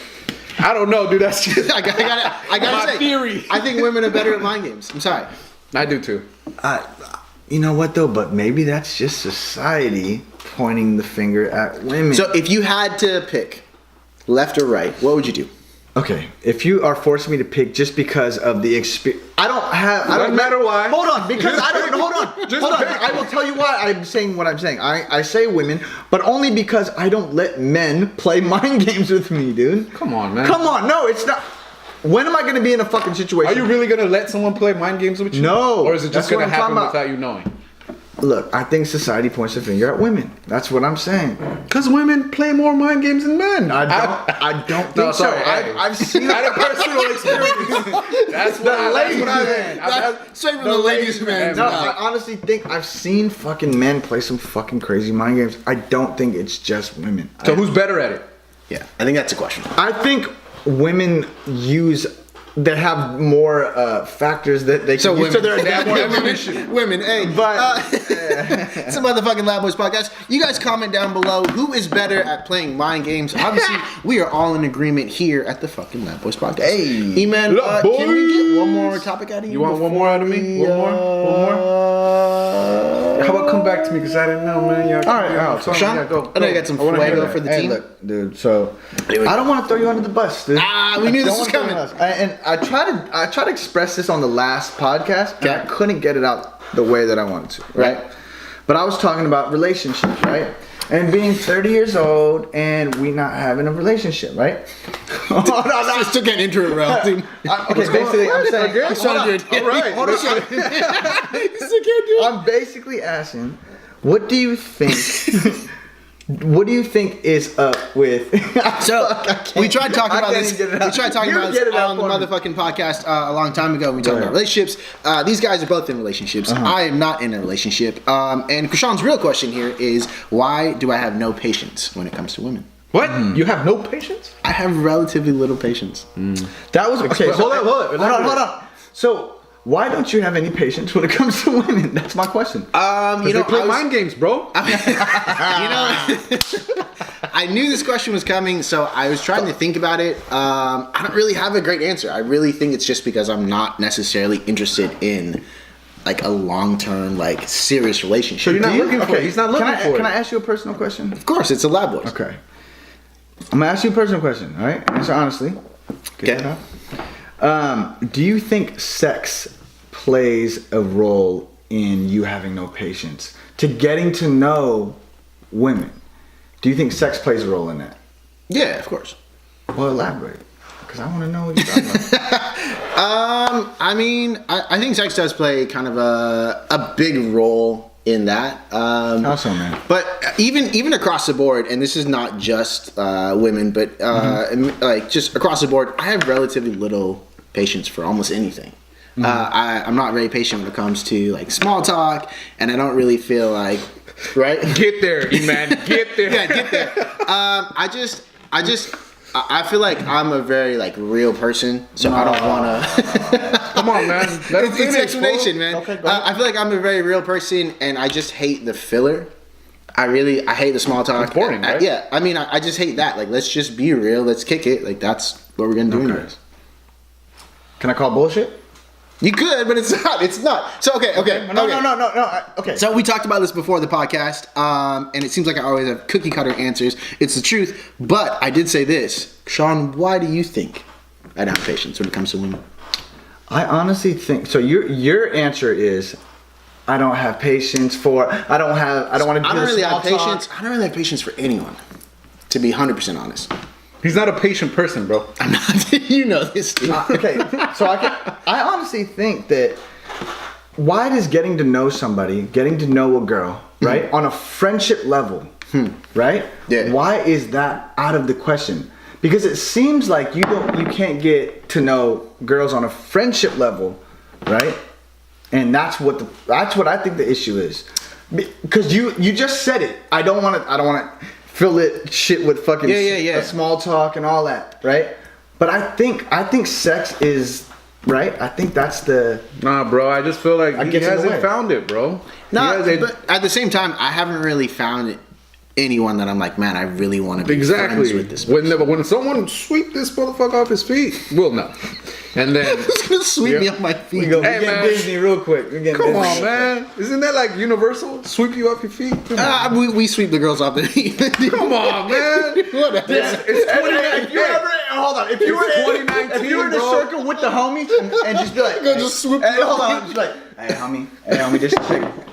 I don't know, dude. That's just. I gotta My say, theory. I think women are better at mind games. I'm sorry. I do too. You know what though? But maybe that's just society pointing the finger at women. So if you had to pick left or right, what would you do? Okay, if you are forcing me to pick just because of the experience, I don't matter why. Hold on, because I don't. Hold on, hold on. I will tell you why I'm saying what I'm saying. I say women, but only because I don't let men play mind games with me, dude. Come on, man. Come on, no, it's not. When am I going to be in a fucking situation? Are you really gonna let someone play mind games with you? No. Or is it just That's what gonna I'm happen talking about. without you knowing? Look, I think society points the finger at women. That's what I'm saying. Because women play more mind games than men. I don't think No, so. sorry, hey. I've seen I had a personal experience. That's what I meant. Straight from the ladies' man. No, I honestly think I've seen fucking men play some fucking crazy mind games. I don't think it's just women. So who's better at it? Yeah, I think that's a question. I think women use they have more factors that they can use to their advantage. Women, hey. But it's a motherfucking Loud Boys podcast. You guys comment down below who is better at playing mind games. Obviously, we are all in agreement here at the fucking Loud Boys podcast. Hey. E-Man, can we get one more topic out of you? You want one more out of me? One more? How about come back to me? Because I didn't know, man. All right. Sean, yeah, go. I know you got some fuego for the team. Look, dude. So I don't want to throw you under the bus, dude. We knew this was Don't coming. wanna throw you under the bus. And I tried to express this on the last podcast, and I couldn't get it out the way that I wanted to. Right. But I was talking about relationships, right? And being 30 years old and we not having a relationship, right? I still can't interrupt him. Okay, basically, I'm saying. Hold on. I'm basically asking, what do you think? What do you think is up with? So we tried talking about this. We tried talking about this on the me. motherfucking podcast a long time ago. We talked about relationships. These guys are both in relationships. I am not in a relationship. And Krishan's real question here is, why do I have no patience when it comes to women? What? You have no patience? I have relatively little patience. That was okay. Hold on. So why don't you have any patience when it comes to women? That's my question. You know, play mind games, bro. I knew this question was coming, so I was trying to think about it. I don't really have a great answer. I really think it's just because I'm not necessarily interested in like a long-term, like serious relationship. So you're not looking for it. He's not looking for it. Can I ask you a personal question? Of course, it's a Loud Boys. Okay. I'm gonna ask you a personal question. All right. Answer honestly. Okay. Do you think sex plays a role in you having no patience to getting to know women? Do you think sex plays a role in that? Yeah, of course. Well, elaborate, because I want to know what you're talking about. I mean, I think sex does play kind of a big role in that. How so, man? But even across the board, and this is not just women, but like just across the board, I have relatively little patience for almost anything. I'm not very patient when it comes to like small talk, and I don't really feel like Get there, man. Get there. Yeah, get there. I feel like I'm a very like real person, so I don't want to. Come on, man. It's an explanation, man. Okay, go ahead. I feel like I'm a very real person, and I just hate the filler. I hate the small talk. It's boring, right? Yeah, I mean, I just hate that. Like, let's just be real. Let's kick it. Like, that's what we're gonna do. Anyways. Can I call bullshit? You could, but it's not. It's not. So okay. No. Okay. So we talked about this before the podcast, and it seems like I always have cookie cutter answers. It's the truth, but I did say this, Sean. Why do you think I don't have patience when it comes to women? I honestly think so. Your answer is, I don't have patience for. I don't want to do really small have patience. talk. I don't really have patience for anyone, to be 100% honest. He's not a patient person, bro. I'm not. You know this, dude. Okay, so I honestly think that why does getting to know somebody, getting to know a girl, right, on a friendship level, right? Yeah. Why is that out of the question? Because it seems like you can't get to know girls on a friendship level, right? And that's what I think the issue is. Because you just said it. I don't want to fill it shit with fucking small talk and all that, right? But I think sex is right. I think that's the. Nah, bro. I just feel like he gets in the hasn't way. found it, bro. No, but at the same time, I haven't really found anyone that I'm like, man, I really want to be friends with this person. When someone sweep this motherfucker off his feet, we'll know. And then Who's gonna sweep me off my feet? We're Hey, getting man. Disney real quick. Come on, man. Isn't that like universal? Sweep you off your feet? Come on, We sweep the girls off their feet. Come on, man. Whatever. It's 2019. Hold on. If you were in 2019, if you were in a bro. circle with the homies and just be like, Go just swoop hey, you hold off. on, just like, hey homie,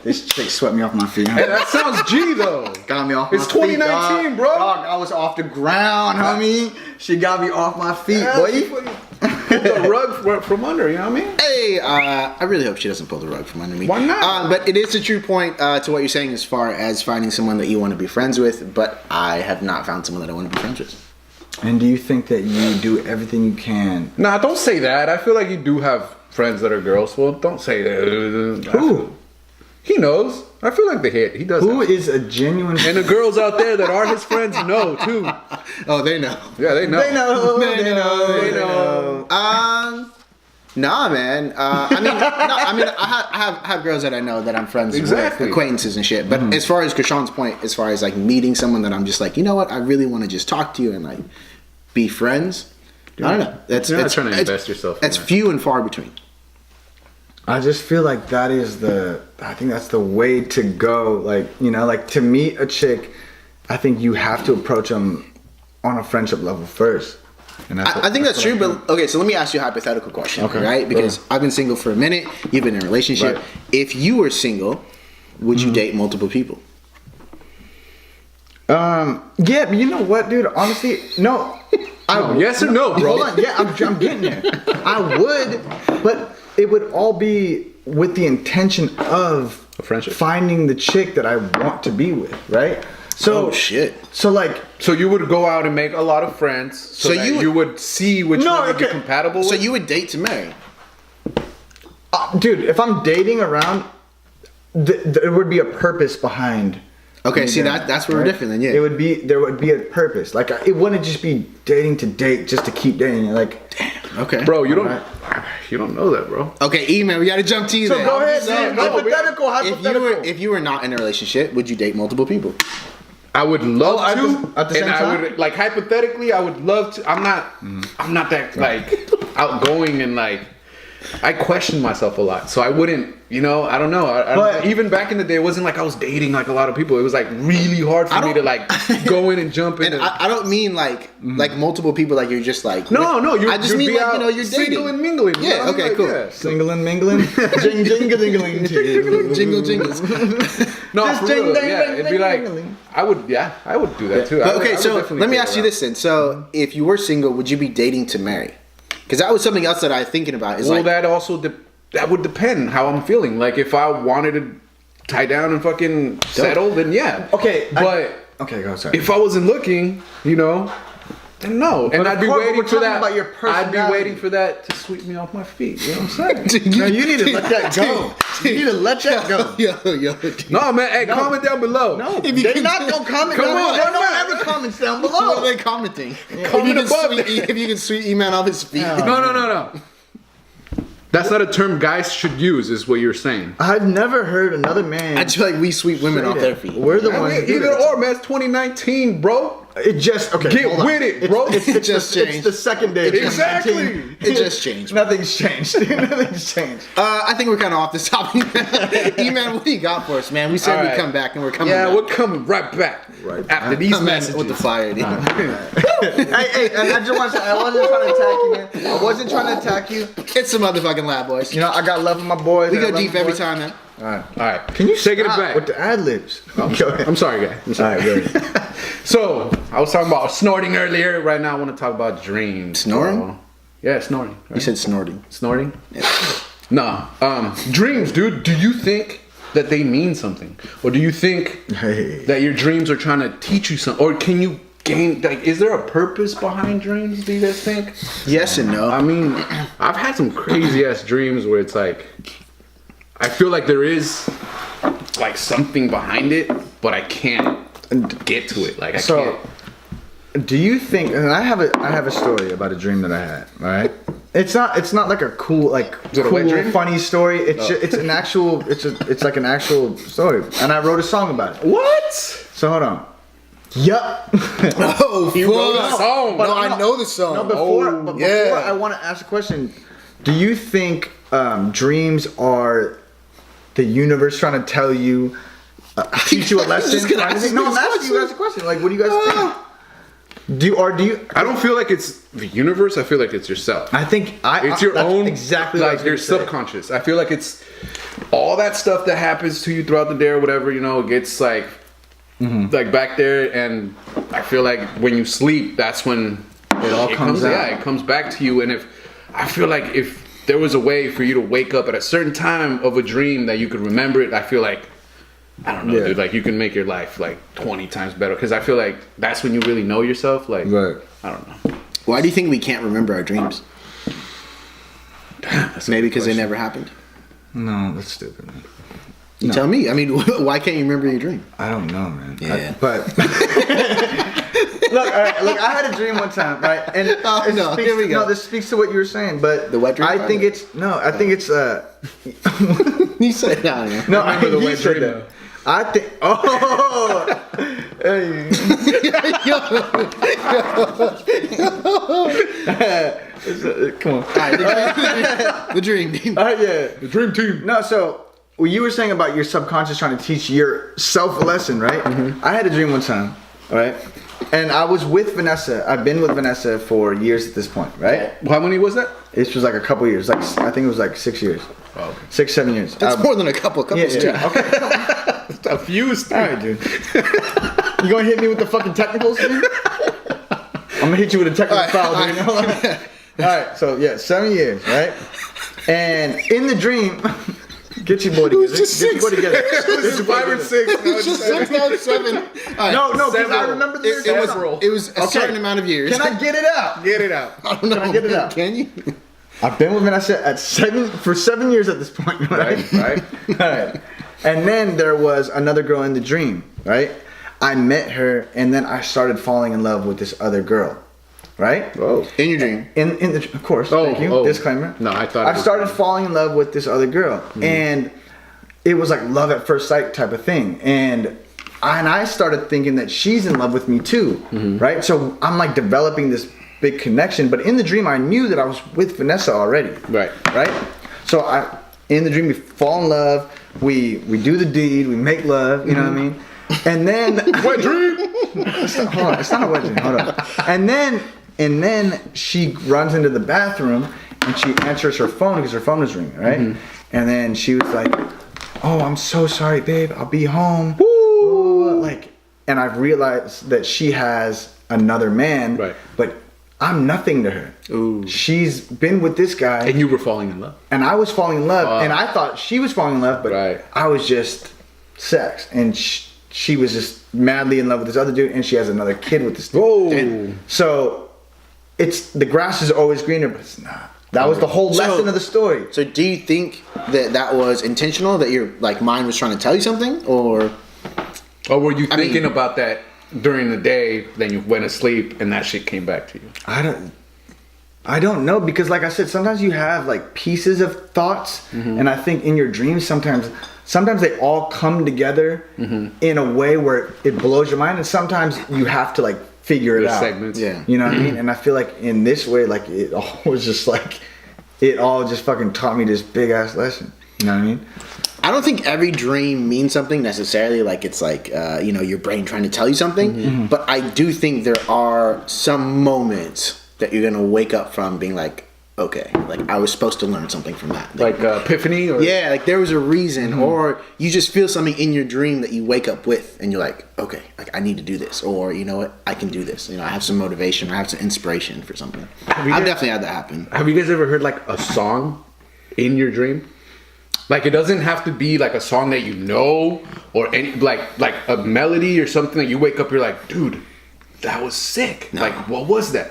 this chick swept me off my feet. Hey, that sounds G though. Got me off It's my feet. 2019, bro. Dog, I was off the ground, homie. She got me off my feet, boy. Pull the rug from under, you know what I mean? Hey, I really hope she doesn't pull the rug from under me. Why not? But it is a true point to what you're saying as far as finding someone that you want to be friends with, but I have not found someone that I want to be friends with. And do you think that you do everything you can? Nah, don't say that. I feel like you do have friends that are girls. Well, don't say that. Who? He knows. I feel like he does. Who is a genuine? And the girls out there that are his friends know too. Oh, they know. Yeah, they know. They know. They know. Nah, man. I have girls that I know that I'm friends with, acquaintances and shit. But as far as Krishan's point, as far as like meeting someone that I'm just like, you know what, I really want to just talk to you and like be friends. I don't know. You're not trying to invest yourself. It's few and far between. I just feel like I think that's the way to go. Like, you know, like to meet a chick, I think you have to approach them on a friendship level first. And I think that's true, but okay, so let me ask you a hypothetical question, right? Because I've been single for a minute, you've been in a relationship. Right. If you were single, would you date multiple people? Yeah, but you know what, dude? Honestly, no. Yes or no, bro? Hold on, yeah, I'm getting there. I would, but it would all be with the intention of a friendship, finding the chick that I want to be with, right? So, oh shit. So like, so you would go out and make a lot of friends, so that you would see which one would be compatible with? So you would date to marry? Dude, if I'm dating around, there would be a purpose behind. Okay, see that's where we're different then. Yeah, there would be a purpose. Like it wouldn't just be dating to date just to keep dating. Like, damn. Okay, bro, you don't know that, bro. Okay, E-man, we gotta jump to you. So then. go ahead, hypothetical. If you were not in a relationship, would you date multiple people? I would love to. At the same time? I would, like, hypothetically, I would love to. I'm not that like outgoing and like. I question myself a lot, so I wouldn't, you know, I don't know. Even back in the day, it wasn't like I was dating like a lot of people. It was like really hard for me to like go in and jump in. And I don't mean like multiple people, like you're just like no. I just mean like, you know, you're dating, single and mingling. Yeah, okay, cool. Yeah. Single and mingling, jingling, jingle jingles. No, for real, yeah, it'd be like I would do that too. But okay, so let me ask you this then. So if you were single, would you be dating to marry? Because that was something else that I was thinking about. Is that also that would depend how I'm feeling. Like if I wanted to tie down and fucking settle, then yeah. Okay, but go sorry. if I wasn't looking, you know, then no. And I'd be waiting for that. About your I'd be waiting for that to sweep me off my feet. You know what I'm saying? No, you need to let that go. You need to let that go. Yo. No, man. Hey, comment down below. No, they're not gonna comment down below. No one ever comments down below. What are they commenting? Comment above. If you can sweet E-man off his feet. No. That's not a term guys should use, is what you're saying. I've never heard another man. I just feel like we sweep women off their feet. We're the ones. Either or, man. It's 2019, bro. It just get with it, bro. It just changed. It's the second day. Exactly. It just changed. Nothing's changed. Nothing's changed. I think we're kind of off this topic. E-man, what do you got for us, man? We said we'd come back, and we're coming. Yeah, back. we're coming right back. After these messages with the fire. Hey, and I just want to say, I wasn't trying to attack you, man. I wasn't trying to attack you. It's a motherfucking lab, boys. You know, I got love for my boys. We go deep every time, man. All right. Can you take it back with the ad libs? I'm sorry, guy. I'm sorry. All right, go ahead. So I was talking about snorting earlier. Right now, I want to talk about dreams. Snoring? Yeah, snoring. Right? You said snorting. Snorting? Yeah. Nah. Dreams, dude. Do you think that they mean something, or do you think that your dreams are trying to teach you something, or can you gain? Like, is there a purpose behind dreams? Do you guys think? Yes and no. I mean, I've had some crazy ass dreams where it's like, I feel like there is like something behind it, but I can't get to it. Like I can't. Do you think? And I have a story about a dream that I had. All right, it's not like a cool funny story. It's an actual. It's like an actual story, and I wrote a song about it. What? So hold on. Yup. Oh, he wrote a song. No, I know the song. No, before I want to ask a question. Do you think dreams are the universe trying to tell you, teach you a lesson? I'm asking you guys a question. Like, what do you guys think? Do you? I don't feel like it's the universe. I feel like it's yourself. I think it's your own, exactly like your subconscious. I feel like it's all that stuff that happens to you throughout the day or whatever. You know, it gets like back there, and I feel like when you sleep, that's when it all comes out. Yeah, it comes back to you. And I feel like if there was a way for you to wake up at a certain time of a dream that you could remember it, I feel like, I don't know, dude, like you can make your life like 20 times better. Because I feel like that's when you really know yourself. Like, right. I don't know. Why do you think we can't remember our dreams? Damn, maybe because they never happened. No, that's stupid. You tell me. I mean, why can't you remember your dream? I don't know, man. Yeah. But look, all right, look. I had a dream one time, right? And here we go. No, this speaks to what you were saying, but The wet dream? I think it's I think it's You said no. no. I remember the you wet said dream, that. I think. Oh. Hey. Come on. All right, the dream. All right, yeah. The dream team. No, so what you were saying about your subconscious trying to teach yourself a lesson, right? I had a dream one time, right? And I was with Vanessa. I've been with Vanessa for years at this point, right? How many was that? This was like a couple years. Like I think it was like 6 years. Oh, okay. 6, 7 years. That's more than a couple. Yeah, Couples, yeah. Okay. A few. All right, dude. You gonna hit me with the fucking technicals, dude? I'm gonna hit you with a technical foul, dude. All right, so yeah, 7 years, right? And in the dream, get your boy together. just Get your boy together. It was 5 or 6. It's just 6, now it's 7. All right. No, because I Several. remember the It was a certain amount of years. Can I get it out? Get it out. I don't know. Can I get it out? Can you? I've been with Vanessa for 7 years at this point, right? Right. All right. And then there was another girl in the dream, right? I met her, and then I started falling in love with this other girl, right? Oh. In your dream. Of course. Thank you. Disclaimer. No, I thought. I started falling in love with this other girl, and it was like love at first sight type of thing, and I started thinking that she's in love with me too, right? So I'm like developing this big connection, but in the dream I knew that I was with Vanessa already, Right. So in the dream we fall in love, we do the deed, we make love, you know what I mean? And then Wet dream. hold on, it's not a wet dream. Hold on. And then she runs into the bathroom and she answers her phone because her phone is ringing, right? And then she was like, "Oh, I'm so sorry, babe. I'll be home." Woo! Like, and I've realized that she has another man, Right. but I'm nothing to her. Ooh. She's been with this guy, And you were falling in love. and I was falling in love, and I thought she was falling in love, but Right. I was just sex, and she was just madly in love with this other dude, and she has another kid with this dude. Whoa. So it's the grass is always greener, but it's not. That was the whole lesson of the story. So do you think that was intentional? That your like mind was trying to tell you something, or Or were you thinking mean- about that during the day, then you went to sleep, and that shit came back to you? I don't know, because like I said, sometimes you have like pieces of thoughts, and I think in your dreams sometimes they all come together in a way where it blows your mind, and sometimes you have to like figure it There's out. segments. Yeah. You know what I mean? And I feel like in this way, like it all was just like it all just fucking taught me this big ass lesson. You know what I mean? I don't think every dream means something necessarily. Like it's like your brain trying to tell you something. But I do think there are some moments that you're gonna wake up from being like, okay, like I was supposed to learn something from that. Like epiphany, or Yeah, like there was a reason, or you just feel something in your dream that you wake up with, and you're like, okay, like I need to do this, or you know what, I can do this. You know, I have some motivation, I have some inspiration for something. I've definitely had that happen. Have you guys ever heard like a song in your dream? Like it doesn't have to be like a song that you know, or any like a melody or something that you wake up, you're like, dude, that was sick. No. Like what was that?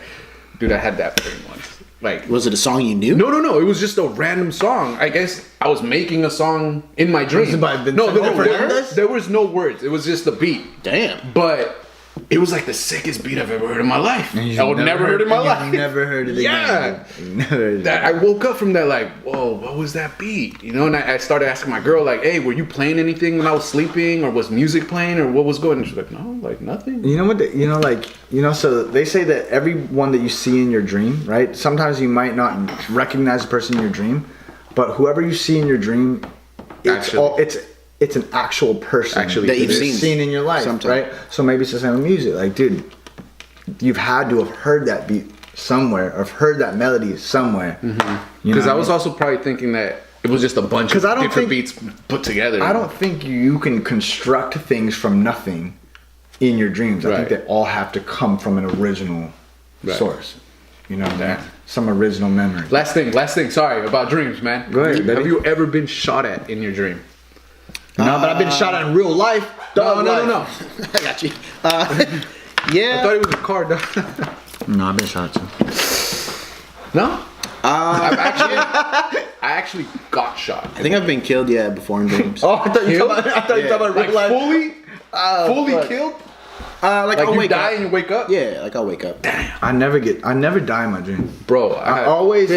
Dude, I had that dream once. Like Was it a song you knew? No. It was just a random song. I guess I was making a song in my dream. Was it by Vincent No, Fernandez? there was no words. It was just a beat. Damn. But it was like the sickest beat I've ever heard in my life. I would never heard in my life. Never heard it Yeah. again. You never heard it That I woke up from that like, whoa, what was that beat? You know, and I started asking my girl like, hey, were you playing anything when I was sleeping, or was music playing, or what was going on? She's like, no, like nothing. You know what? So they say that everyone that you see in your dream, right? Sometimes you might not recognize the person in your dream, but whoever you see in your dream, it's an actual person Actually, that you've seen in your life, sometime. right? So maybe it's the same with music. Like, dude, you've had to have heard that beat somewhere, or have heard that melody somewhere. Because I was also probably thinking that it was just a bunch of different beats put together. I don't think you can construct things from nothing in your dreams. I think Right. they all have to come from an original source. You know, Yeah. some original memory. Last thing. Sorry about dreams, man. Go ahead, baby. Have you ever been shot at in your dream? No, but I've been shot at in real life. No. I got you. Yeah. I thought it was a car. Dog. No, I've been shot too. No. I've I actually got shot. I think I've been killed, before in dreams. Oh, I thought you were talking about Like real life. fully fuck. killed? Like I'll you wake die up. and you wake up? Yeah, like I'll wake up. I never die in my dream. Bro, I always,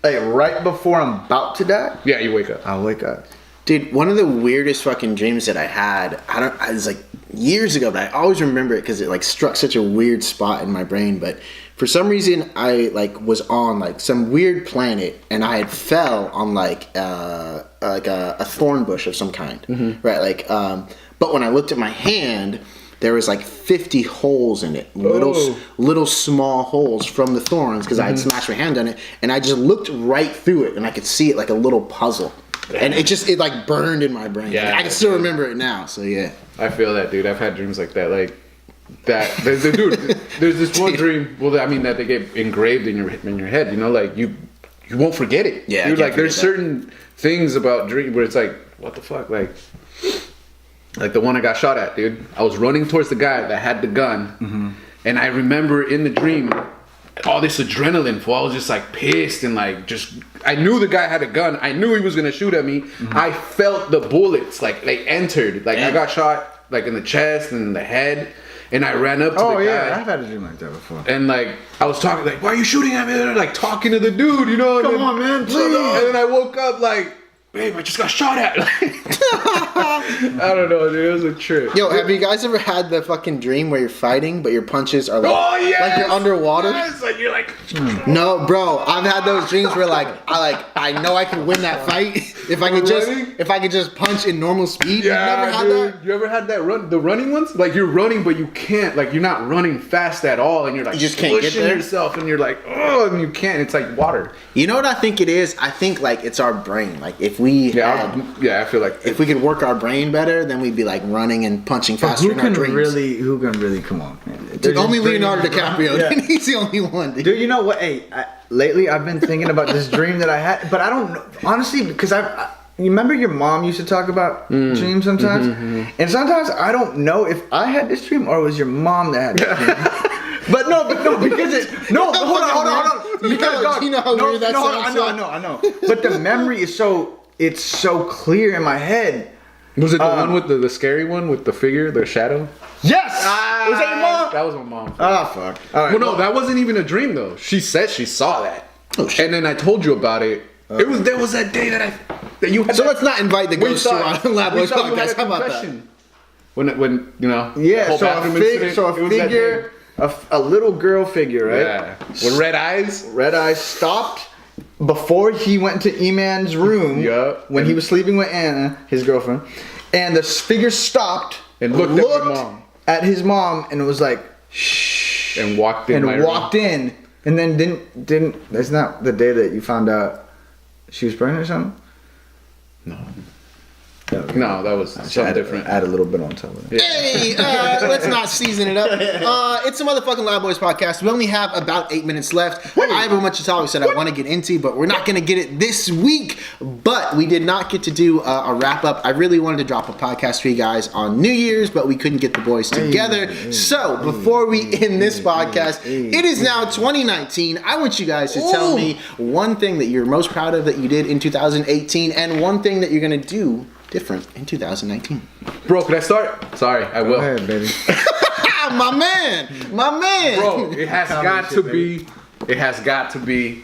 like, right before I'm about to die, yeah, you wake up. I'll wake up. Dude, one of the weirdest fucking dreams that I had, it was like years ago, but I always remember it because it like struck such a weird spot in my brain. But for some reason, I like was on like some weird planet, and I had fell on like a thorn bush of some kind, right? Like, but when I looked at my hand, there was like 50 holes in it, little small holes from the thorns because I had smashed my hand on it, and I just looked right through it, and I could see it like a little puzzle. And it like burned in my brain. Yeah, like, I can still remember it now. So yeah. I feel that, dude. I've had dreams like that. Like that. Dude, there's this one dream. Well, I mean that they get engraved in your head. You know, like you won't forget it. Yeah. Dude, like there's certain things about dream where it's like, what the fuck, like the one I got shot at, dude. I was running towards the guy that had the gun, and I remember in the dream all this adrenaline. I was just like pissed and like just. I knew the guy had a gun. I knew he was gonna shoot at me. I felt the bullets like they entered. Like I got shot like in the chest and in the head, and I ran up to the guy. Oh yeah, I've had a dream like that before. And like I was talking like, "Why are you shooting at me?" And like talking to the dude, you know. Come on, man, please. And then I woke up like, "Babe, I just got shot at." I don't know, dude. It was a trip. Yo, have you guys ever had the fucking dream where you're fighting, but your punches are like, like you're underwater? Yes, like you're like. No, bro. I've had those dreams where I know I can win that fight if I could just punch in normal speed. Yeah, You've never had dude. that? You ever had that the running ones? Like you're running, but you can't. Like you're not running fast at all, and you're like You just can't get pushing there? yourself, and you're like, oh, and you can't. It's like water. You know what I think it is? I think like it's our brain. Like if we I feel like if we could work our brain better, then we'd be like running and punching faster Who in our can dreams. really come on, man? Dude, only Leonardo DiCaprio. Yeah. He's the only one, dude. Dude, you know what? Hey, lately I've been thinking about this dream that I had, but I don't know, honestly, because you remember your mom used to talk about dreams sometimes, and sometimes I don't know if I had this dream or it was your mom that had this dream. But no, because hold on. Because you know how weird that sounds. I know. But the memory is it's so clear in my head. was it the one with the scary one with the figure, the shadow? Yes. Was that your mom? That was my mom. Oh fuck. All right. Well, no, that wasn't even a dream though. She said she saw that, and then I told you about it. There was that day that you had. So let's not invite the ghost to our Lab we Boys thought you had podcast. a How about that? confession. When you know. the Yeah. whole So bathroom incident, a it was that figure, a little girl figure, right? day. Yeah. With red eyes. Red Eye stopped before he went to E-Man's room Yup. when he was sleeping with Anna, his girlfriend, and the figure stopped And looked at my mom. at his mom, and it was like shh, And walked in. and walked in, and then didn't. That's not the day that you found out she was pregnant or something. No, that was something different. Add a little bit on top of it. Hey, let's not season it up. It's a motherfucking Loud Boys podcast. We only have about 8 minutes left. I have a bunch of topics that I want to get into, but we're not going to get it this week. But we did not get to do a wrap up. I really wanted to drop a podcast for you guys on New Year's, but we couldn't get the boys together. So before we end this podcast, it is now 2019. I want you guys to tell me one thing that you're most proud of that you did in 2018, and one thing that you're going to do different in 2019. Bro, can I start? Sorry, I will. Go ahead, baby. my man. Bro, it has got to be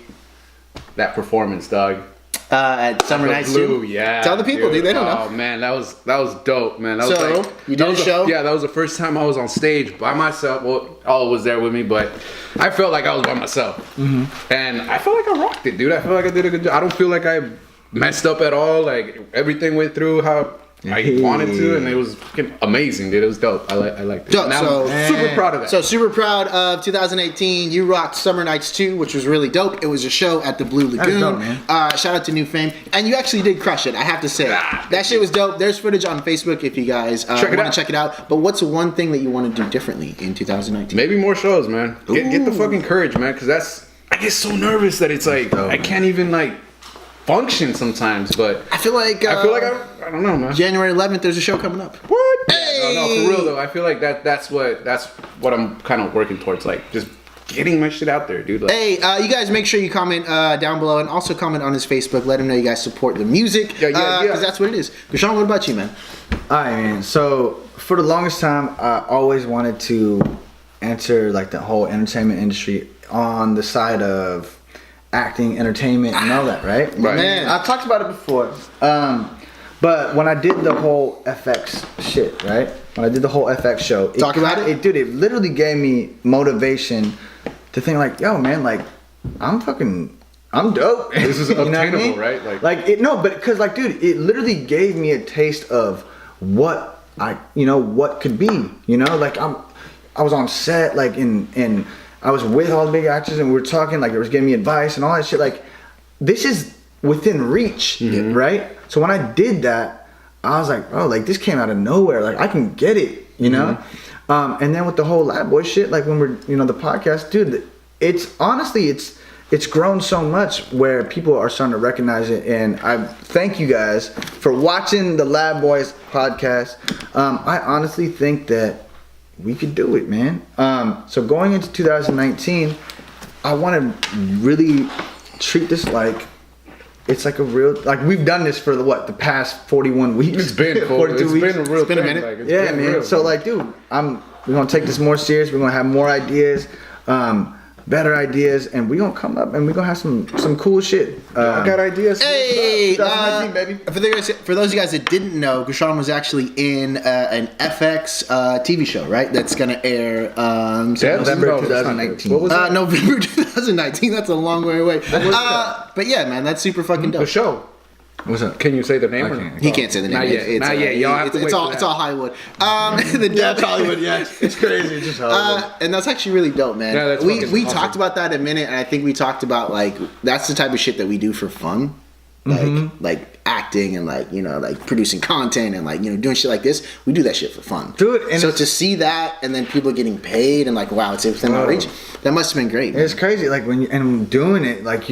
that performance, dog. At Summer Nights Blue, 2. yeah. Tell the people, dude. They don't know. Oh man, that was dope, man. That was So, like, you did a show? Yeah, that was the first time I was on stage by myself. Well, all was there with me, but I felt like I was by myself, and I felt like I rocked it, dude. I felt like I did a good job. I don't feel like I messed up at all. Like everything went through how I wanted to, and it was fucking amazing, dude. It was dope. I liked it. Dope. Now So- I'm super proud of that. So super proud of 2018. You rocked Summer Nights 2, which was really dope. It was a show at the Blue Lagoon. dope, man. Shout out to New Fame. And you actually did crush it, I have to say. That shit was dope. There's footage on Facebook if you guys want to check it out. But what's one thing that you want to do differently in 2019? Maybe more shows, man. Get the fucking courage, man, because I get so nervous that it's like I can't even like function sometimes. But I feel like I don't know, man. January 11th, there's a show coming up. What? Hey! No, for real though. I feel like that's what I'm kind of working towards. Like just getting my shit out there, dude. Like, Hey, you guys make sure you comment down below and also comment on his Facebook. Let him know you guys support the music. Yeah. Because that's what it is. Krishan, what about you, man? Alright, man. So for the longest time, I always wanted to enter like the whole entertainment industry on the side of acting, entertainment, and all that, right? Right. Man. I've talked about it before. But when I did the whole FX shit, right? When I did the whole FX show, Talk about it? Dude, it literally gave me motivation to think like, yo, man, like, I'm dope. This is You know what I obtainable, mean? right? Because like, dude, it literally gave me a taste of what what could be. You know, like I was on set, like, and I was with all the big actors, and we were talking, like, it was giving me advice and all that shit. Like, this is within reach, right? So when I did that, I was like, oh, like, this came out of nowhere. Like, I can get it, you know? And then with the whole Lab Boy shit, like, when we're, the podcast, dude, it's honestly, it's grown so much where people are starting to recognize it. And I thank you guys for watching the Lab Boys podcast. I honestly think that we could do it, man. So going into 2019, I want to really treat this like it's like a real, like, we've done this for the past 41 weeks. it's been 42 weeks. been a real It's been a thing. minute. Like, it's Yeah, been man. real, So like, dude, we're gonna take this more serious. We're gonna have more ideas, better ideas, and we're gonna come up and we're gonna have some cool shit. I got ideas. Hey, 2019, baby. For those of you guys that didn't know, Krishan was actually in an FX TV show, right? That's gonna air November No, 2019. What was that? November 2019. That's a long way away. But yeah, man, that's super fucking dope. The show. What's up? Can you say the name? I or can't. He can't say the name. Not yet. Not yet. Y'all have to wait for It's that. all Hollywood. It's Hollywood. Yeah, it's crazy. It's just Hollywood. And that's actually really dope, man. Yeah, that's we fucking awesome. talked about that in a minute, and I think we talked about, like, that's the type of shit that we do for fun. Like acting and like producing content and like doing shit like this. We do that shit for fun, Dude, and so it's- to see that and then people getting paid and like, wow, it's within our reach. That must have been great. It's crazy, like and doing it, like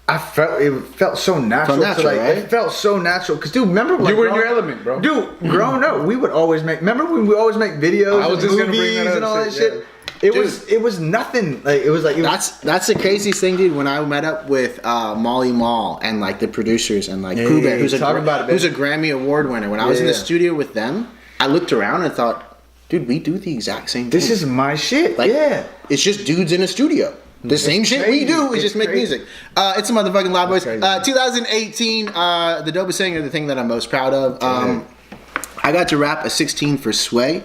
it felt so natural. natural, right? It felt so natural. Cause dude, remember when You were in your element, bro. Dude, growing up, we would always remember when we always make videos, I was and just gonna movies bring that up, and all that shit, shit. It was nothing. Like it was like That's the craziest thing, dude. When I met up with Molly Mall and like the producers and like Pooh Bear, who's talk about it, who's a Grammy Award winner. When I was in the Yeah. studio with them, I looked around and thought, dude, we do the exact same thing. this is my shit. Like, yeah. it's just dudes in a studio. The same shit we crazy. do is It's just make crazy. music. It's a motherfucking Loud Boys. crazy. 2018, the dopest thing, or the thing that I'm most proud of. I got to rap a 16 for Sway.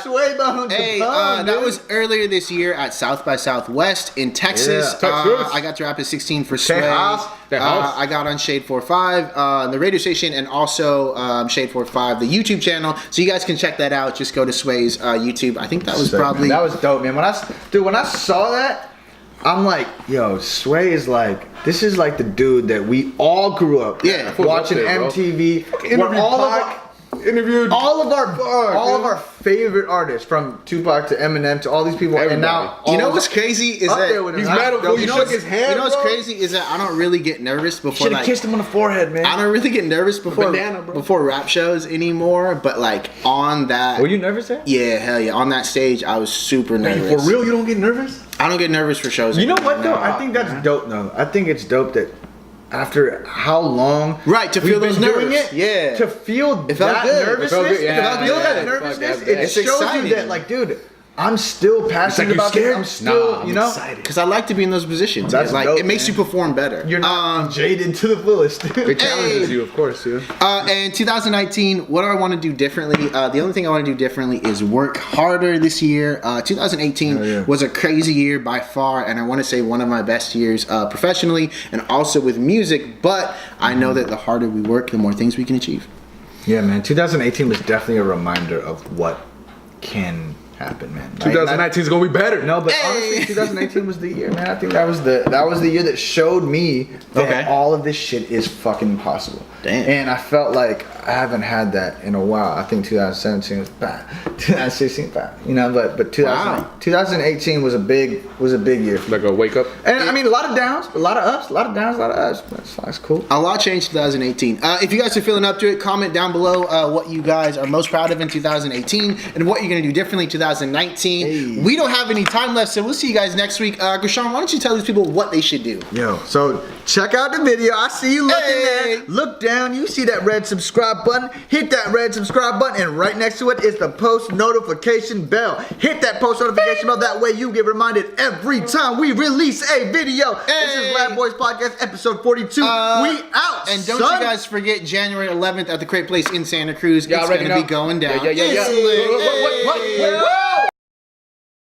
Sway Bones. That was earlier this year at South by Southwest in Texas. Yeah. Texas. I got to rap a 16 for Sway. house. I got on Shade 45, the radio station, and also Shade 45, the YouTube channel. So you guys can check that out. Just go to Sway's YouTube. I think that was probably... that was dope, man. When I saw that, I'm like, yo, Sway is like, this is like the dude that we all grew up Yeah. watching Up there, bro. MTV. Interviewed where interviewed all of our favorite artists, from Tupac to Eminem to all these people, and now You know what's crazy is up that there with him. he's mad at you know shook what's, his hand, you know what's bro? crazy is that I don't really get nervous before should have like kissed him on the forehead, man. I don't really get nervous before bandana, bro. before rap shows anymore. But like on that, Were you nervous there? yeah, hell yeah, on that stage I was super nervous. For real, you don't get nervous? I don't get nervous for shows. You know anymore. what though? I think that's dope though. I think it's dope that after how long, Right, to we've feel been those doing nerves. it, Yeah. to feel It felt that good. It nervousness, felt good, yeah. to feel Yeah, that fuck, nervousness, that's it It's shows exciting. you that, like, dude, I'm still passionate you about scared? this. I'm still, Nah, I'm you know, excited. Because I like to be in those positions. That's like dope, it makes man. you perform better. you're not jaded to the fullest. It challenges you, of course, yeah. And 2019, what do I want to do differently? The only thing I want to do differently is work harder this year. 2018 Oh, yeah. was a crazy year by far, and I want to say one of my best years professionally and also with music. But I know that the harder we work, the more things we can achieve. Yeah, man. 2018 was definitely a reminder of what can happen, man. Like, 2019 is gonna be better. No, but Hey! honestly, 2018 was the year, man. I think that was the year that showed me that Okay. all of this shit is fucking possible. Damn. And I felt like I haven't had that in a while. I think 2017 was bad. 2016 bad. You know, but 2018 was a big year for me. Like a wake up. And I mean, a lot of downs, a lot of ups, a lot of downs, a lot of ups. That's cool. A lot changed 2018. If you guys are feeling up to it, comment down below what you guys are most proud of in 2018 and what you're going to do differently in 2019. Hey. We don't have any time left, so we'll see you guys next week. Krishan, why don't you tell these people what they should do? Yo, so check out the video. I see you looking Hey. there. Look down. You see that red subscribe button. Hit that red subscribe button, and right next to it is the post notification bell. Hit that post notification bell. That way you get reminded every time we release a video. This is Loud Boys Podcast episode 42. We out. And don't son. you guys forget January 11th at the Crate Place in Santa Cruz. Y'all It's already going to know. be going down. Yeah. It's lit. What? Hey.